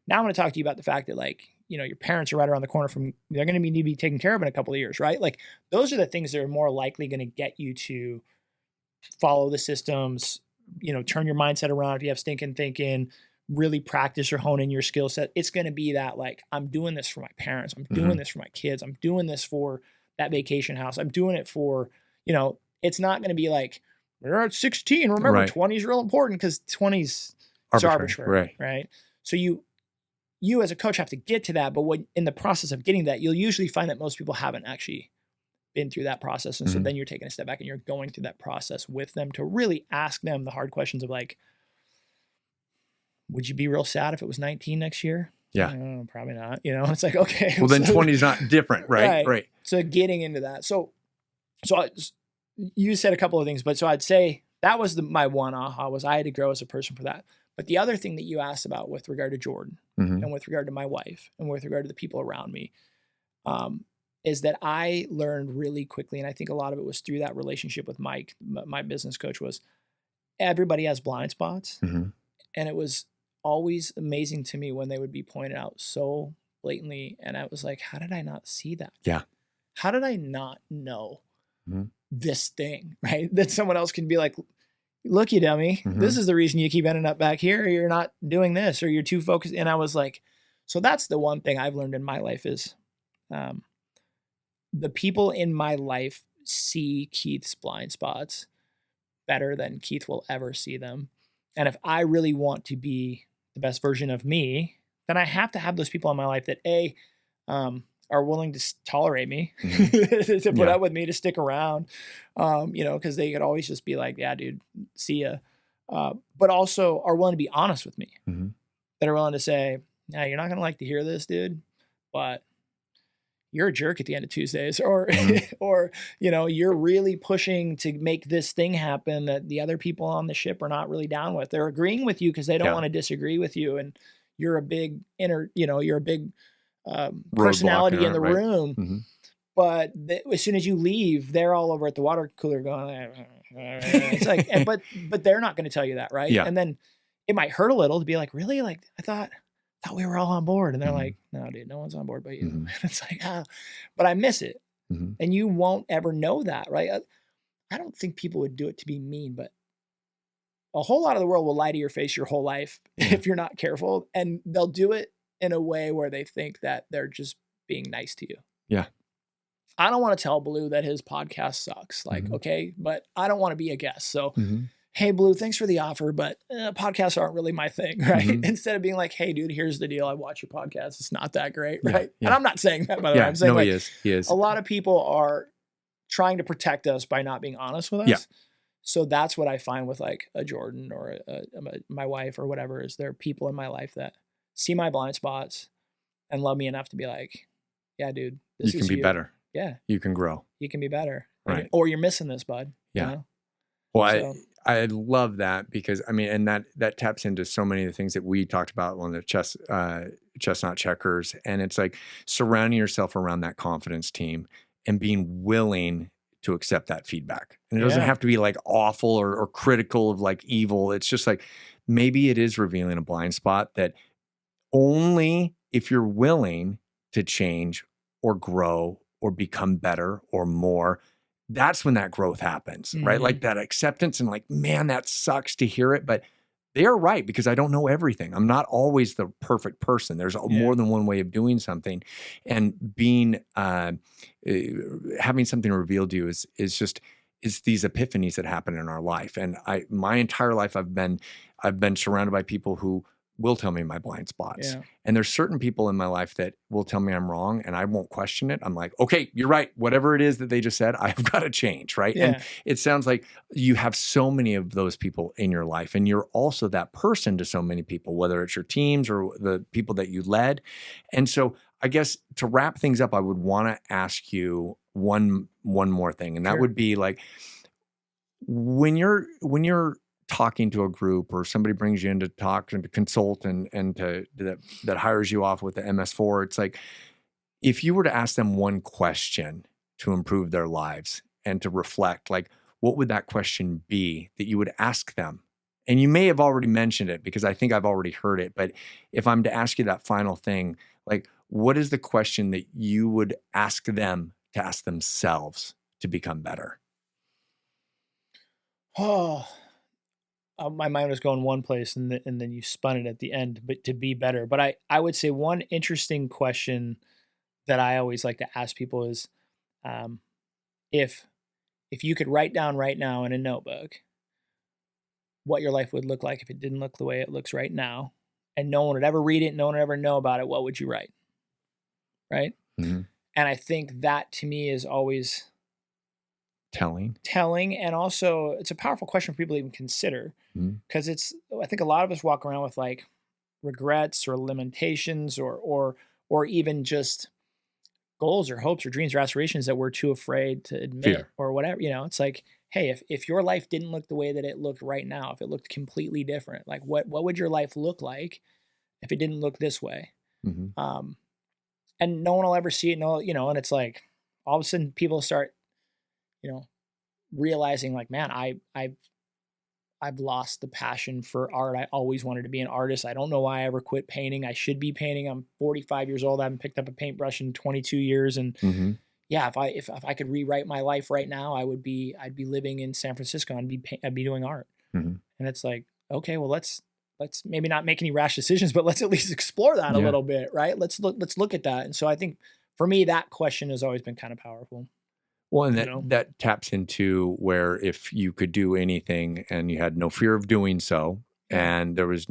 Now I'm going to talk to you about the fact that like, your parents are right around the corner they're going to need to be taken care of in a couple of years, right? Like those are the things that are more likely going to get you to follow the systems, turn your mindset around. If you have stinking thinking, really practice or hone in your skill set. It's going to be that like, I'm doing this for my parents. I'm doing this for my kids. I'm doing this for that vacation house. I'm doing it for, it's not going to be like, we're at 16. Remember, 20 is real important because 20's arbitrary, right? So you as a coach have to get to that, but when in the process of getting that, you'll usually find that most people haven't actually been through that process. And so then you're taking a step back and you're going through that process with them to really ask them the hard questions of like, would you be real sad if it was 19 next year? Yeah. Probably not. It's like, okay. Well, then 20 is not different, right? Right. So getting into that. So you said a couple of things, but so I'd say that was my one aha was I had to grow as a person for that. But the other thing that you asked about with regard to Jordan and with regard to my wife and with regard to the people around me, is that I learned really quickly, and I think a lot of it was through that relationship with Mike, my business coach, was everybody has blind spots. And it was always amazing to me when they would be pointed out so blatantly. And I was like, how did I not see that? Yeah. How did I not know this thing, right? That someone else can be like, look, you dummy, this is the reason you keep ending up back here. You're not doing this, or you're too focused. And I was like, so that's the one thing I've learned in my life is the people in my life see Keith's blind spots better than Keith will ever see them. And if I really want to be the best version of me, then I have to have those people in my life that are willing to tolerate me, to put up with me, to stick around, because they could always just be like, yeah, dude, see ya. But also are willing to be honest with me, that are willing to say, yeah, you're not going to like to hear this, dude, but you're a jerk at the end of Tuesdays, or, or, you're really pushing to make this thing happen that the other people on the ship are not really down with. They're agreeing with you because they don't want to disagree with you. And you're a big you're a big personality in the room. But as soon as you leave, they're all over at the water cooler going, it's like, but they're not going to tell you that. Right. Yeah. And then it might hurt a little to be like, really? Like, I thought we were all on board. And they're like, no, dude, no one's on board but you. It's like, but I miss it. And you won't ever know that. Right. I don't think people would do it to be mean, but a whole lot of the world will lie to your face your whole life if you're not careful. And they'll do it in a way where they think that they're just being nice to you. Yeah. I don't want to tell Blue that his podcast sucks. Like, okay, but I don't want to be a guest. So, hey, Blue, thanks for the offer, but podcasts aren't really my thing, right? Instead of being like, hey, dude, here's the deal. I watch your podcast. It's not that great, right? Yeah. And I'm not saying that, by the way. I'm saying he is. A lot of people are trying to protect us by not being honest with us. Yeah. So that's what I find with like a Jordan or my wife or whatever, is there are people in my life that see my blind spots and love me enough to be like, yeah, dude, you can be better. Yeah. You can grow. You can be better. Right. Or you're missing this, bud. Yeah. Well, I love that because and that taps into so many of the things that we talked about on the chestnut checkers. And it's like surrounding yourself around that confidence team and being willing to accept that feedback. And it doesn't have to be like awful or critical of like evil. It's just like, maybe it is revealing a blind spot that only if you're willing to change or grow or become better or more, that's when that growth happens, right? Like that acceptance and like, man, that sucks to hear it, but they're right because I don't know everything. I'm not always the perfect person. There's more than one way of doing something, and being having something revealed to you is these epiphanies that happen in our life. And my entire life I've been surrounded by people who will tell me my blind spots. Yeah. And there's certain people in my life that will tell me I'm wrong and I won't question it. I'm like, okay, you're right. Whatever it is that they just said, I've got to change, right? Yeah. And it sounds like you have so many of those people in your life, and you're also that person to so many people, whether it's your teams or the people that you led. And so I guess to wrap things up, I would want to ask you one more thing. And that would be like, when you're talking to a group or somebody brings you in to talk and to consult and that hires you off with the MS4, it's like, if you were to ask them one question to improve their lives and to reflect, like, what would that question be that you would ask them? And you may have already mentioned it because I think I've already heard it, but if I'm to ask you that final thing, like, what is the question that you would ask them to ask themselves to become better? Oh, my mind was going one place and then you spun it at the end, but to be better. But I would say one interesting question that I always like to ask people is, if you could write down right now in a notebook what your life would look like if it didn't look the way it looks right now, and no one would ever read it, no one would ever know about it, what would you write? Right? Mm-hmm. And I think that to me is always telling, and also it's a powerful question for people to even consider, because I think a lot of us walk around with like regrets or limitations or even just goals or hopes or dreams or aspirations that we're too afraid to admit or whatever. It's like, hey, if your life didn't look the way that it looked right now, if it looked completely different, like what would your life look like if it didn't look this way? Mhm. And no one will ever see it. No, and it's like all of a sudden people start, you know, realizing like, man, I've lost the passion for art. I always wanted to be an artist. I don't know why I ever quit painting. I should be painting. I'm 45 years old. I haven't picked up a paintbrush in 22 years. And Mhm. yeah, if I could rewrite my life right now, I'd be living in San Francisco and I'd be doing art. Mhm. And it's like, okay, well, let's maybe not make any rash decisions, but let's at least explore that a Yeah. little bit, right? Let's look at that. And so I think for me, that question has always been kind of powerful. Well, and You that know? that taps into where if you could do anything and you had no fear of doing so, Yeah. and there was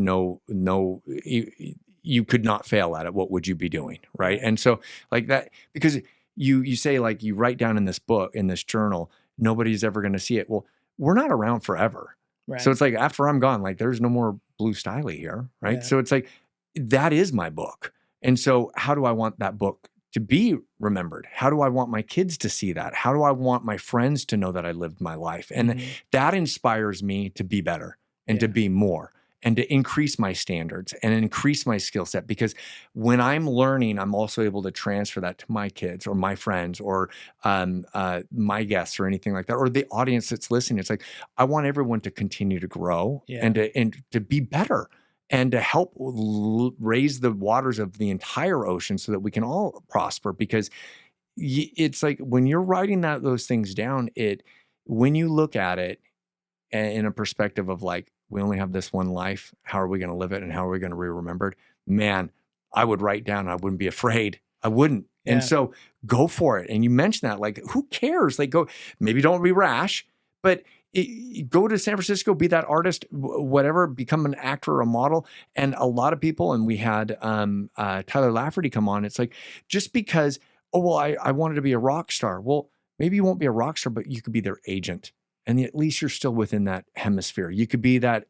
you could not fail at it, what would you be doing, right? Right. And so like that, because you say like you write down in this book, in this journal, nobody's ever going to see it. Well, we're not around forever. Right. So it's like after I'm gone, like there's no more Blue Stiley here, right? Yeah. So it's like that is my book. And so how do I want that book to be remembered? How do I want my kids to see that? How do I want my friends to know that I lived my life? And Mhm. that inspires me to be better and to Yeah. be more and to increase my standards and increase my skill set. Because when I'm learning, I'm also able to transfer that to my kids or my friends or my guests or anything like that, or the audience that's listening. It's like, I want everyone to continue to grow Yeah. and to be better and to help raise the waters of the entire ocean so that we can all prosper. Because it's like when you're writing those things down, when you look at it in a perspective of like, we only have this one life, how are we going to live it and how are we going to be remembered? Man, I would write down, I wouldn't be afraid. I wouldn't. Yeah. And so go for it. And you mentioned that, like, who cares? Like, go, maybe don't be rash, but go to San Francisco, be that artist, whatever, become an actor or a model. And a lot of people, and we had Tyler Lafferty come on. It's like, just because, oh, well, I wanted to be a rock star. Well, maybe you won't be a rock star, but you could be their agent. And at least you're still within that hemisphere. You could be that,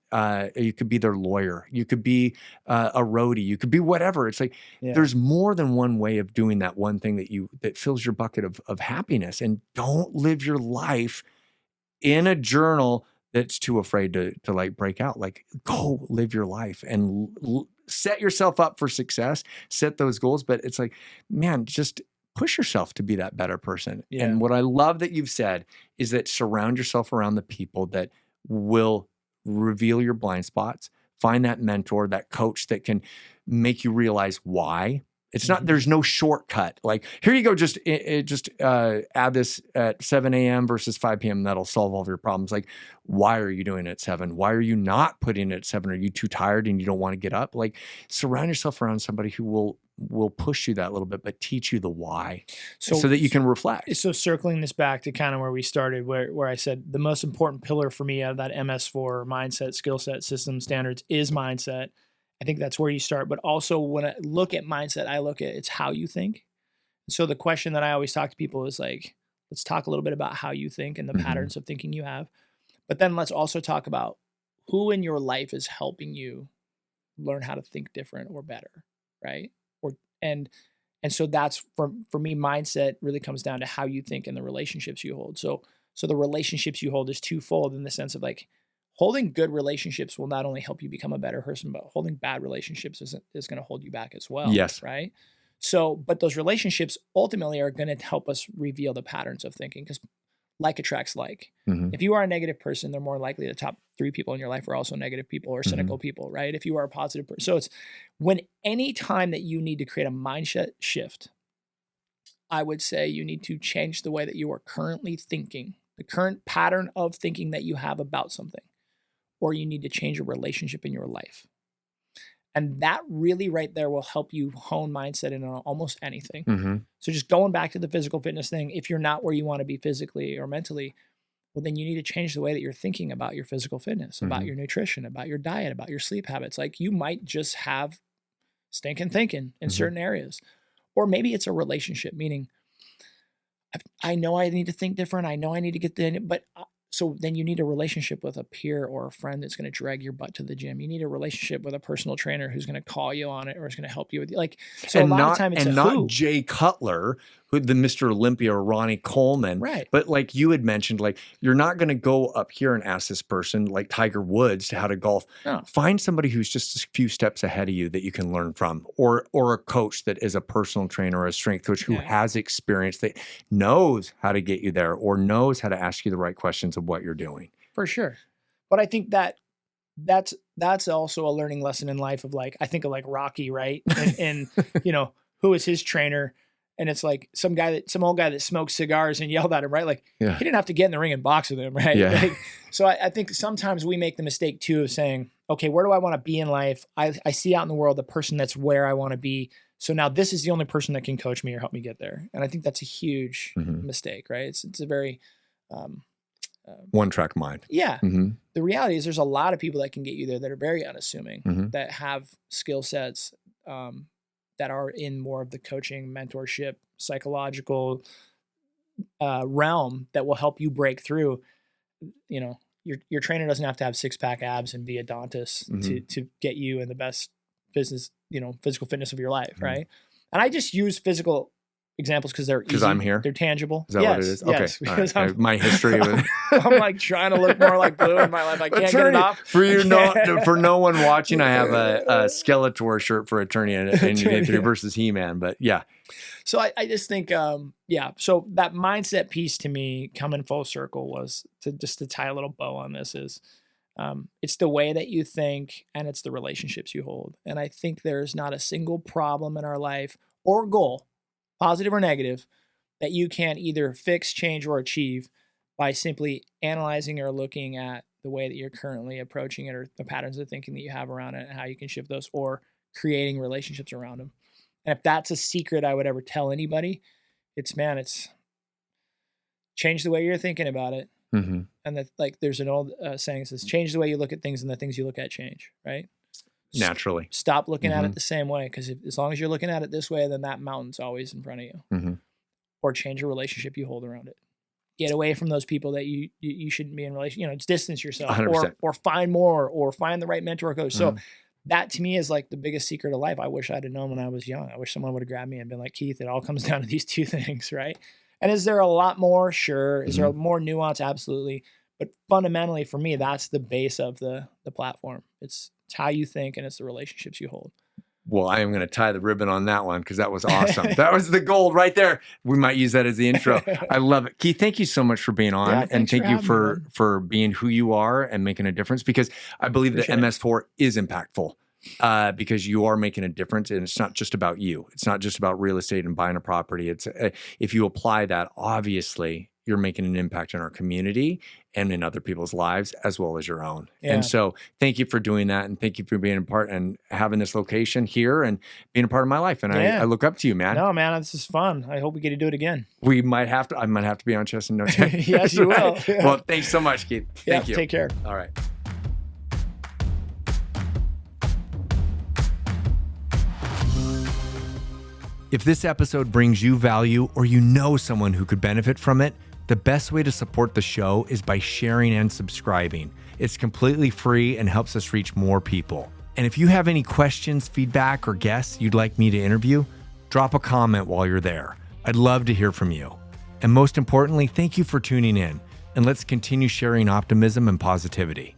you could be their lawyer. You could be a roadie. You could be whatever. It's like, Yeah. there's more than one way of doing that one thing that fills your bucket of happiness. And don't live your life in a journal that's too afraid to like break out. Like, go live your life and set yourself up for success, set those goals. But it's like, man, just push yourself to be that better person. Yeah. And what I love that you've said is that surround yourself around the people that will reveal your blind spots, find that mentor, that coach that can make you realize why. It's not, there's no shortcut. Like, here you go, just add this at 7 a.m. versus 5 p.m. That'll solve all of your problems. Like, why are you doing it at 7? Why are you not putting it at 7? Are you too tired and you don't want to get up? Like, surround yourself around somebody who will push you that little bit, but teach you the why so that you can reflect. So circling this back to kind of where we started, where I said the most important pillar for me out of that MS4 mindset, skill set, system, standards is mindset. I think that's where you start. But also when I look at mindset, I look at it's how you think. So the question that I always talk to people is like, let's talk a little bit about how you think and the patterns of thinking you have. But then let's also talk about who in your life is helping you learn how to think different or better, right? And so that's for me, mindset really comes down to how you think and the relationships you hold. So the relationships you hold is twofold in the sense of like holding good relationships will not only help you become a better person, but holding bad relationships is going to hold you back as well. Yes. Right. So, but those relationships ultimately are going to help us reveal the patterns of thinking because like attracts like. If you are a negative person, they're more likely the top 3 people in your life are also negative people or cynical people, right? If you are a positive person. So it's when any time that you need to create a mindset shift, I would say you need to change the way that you are currently thinking, the current pattern of thinking that you have about something, or you need to change a relationship in your life. And that really right there will help you hone mindset in almost anything. So just going back to the physical fitness thing, if you're not where you want to be physically or mentally, well, then you need to change the way that you're thinking about your physical fitness, about your nutrition, about your diet, about your sleep habits. Like you might just have stinking thinking in certain areas. Or maybe it's a relationship, meaning I know I need to think different. I know I need to get the, but So then you need a relationship with a peer or a friend that's going to drag your butt to the gym. You need a relationship with a personal trainer who's going to call you on it or is going to help you with like. So and a lot not, of time it's and a not who. Jay Cutler, who the Mr. Olympia or Ronnie Coleman. Right. But like you had mentioned, like you're not going to go up here and ask this person like Tiger Woods to how to golf. No. Find somebody who's just a few steps ahead of you that you can learn from, or a coach that is a personal trainer or a strength coach who has experience, that knows how to get you there or knows how to ask you the right questions of what you're doing. For sure. But I think that's also a learning lesson in life of like, I think of like Rocky, right? And you know, who is his trainer? And it's like some old guy that smoked cigars and yelled at him, right? Like he didn't have to get in the ring and box with him, right? Yeah. Like, so I think sometimes we make the mistake too of saying, okay, where do I want to be in life? I see out in the world the person that's where I want to be. So now this is the only person that can coach me or help me get there. And I think that's a huge mistake, right? It's a very one-track mind. Yeah. The reality is there's a lot of people that can get you there that are very unassuming, that have skill sets that are in more of the coaching, mentorship, psychological realm that will help you break through. You know, your trainer doesn't have to have 6-pack abs and be a Dantas to get you in the best business, you know, physical fitness of your life, right? And I just use physical examples because they're easy. I'm here. They're tangible. Is that what it is? Okay. Yes, because right. My history with I'm like trying to look more like Blue in my life. I can't get it off. For no one watching, I have a Skeletor shirt for Attorney and versus He-Man. But yeah. So I just think, so that mindset piece to me coming full circle was to tie a little bow on this is it's the way that you think and it's the relationships you hold. And I think there's not a single problem in our life or goal, positive or negative, that you can either fix, change, or achieve by simply analyzing or looking at the way that you're currently approaching it or the patterns of thinking that you have around it and how you can shift those or creating relationships around them. And if that's a secret I would ever tell anybody, it's change the way you're thinking about it. And that, like, there's an old saying that says, change the way you look at things and the things you look at change, right? Naturally. Stop looking at it the same way, because as long as you're looking at it this way, then that mountain's always in front of you. Or change a relationship you hold around it. Get away from those people that you shouldn't be in relation. You know, distance yourself 100%. or find more or find the right mentor or coach. So that to me is like the biggest secret of life. I wish I'd have known when I was young. I wish someone would have grabbed me and been like, Keith, it all comes down to these two things, right? And is there a lot more? Sure. Is there more nuance? Absolutely. But fundamentally for me, that's the base of the platform. It's how you think and it's the relationships you hold. Well, I am going to tie the ribbon on that one because that was awesome. That was the gold right there. We might use that as the intro. I love it. Keith, thank you so much for being on. And thank you for being who you are and making a difference, because I believe that MS4 is impactful because you are making a difference. And it's not just about you. It's not just about real estate and buying a property. It's if you apply that, obviously, you're making an impact in our community and in other people's lives as well as your own. Yeah. And so thank you for doing that. And thank you for being a part and having this location here and being a part of my life. And I look up to you, man. No, man, this is fun. I hope we get to do it again. I might have to be on Chest and No Check. Yes, you will. Yeah. Well, thanks so much, Keith. Thank you. Take care. All right. If this episode brings you value or you know someone who could benefit from it, the best way to support the show is by sharing and subscribing. It's completely free and helps us reach more people. And if you have any questions, feedback, or guests you'd like me to interview, drop a comment while you're there. I'd love to hear from you. And most importantly, thank you for tuning in. And let's continue sharing optimism and positivity.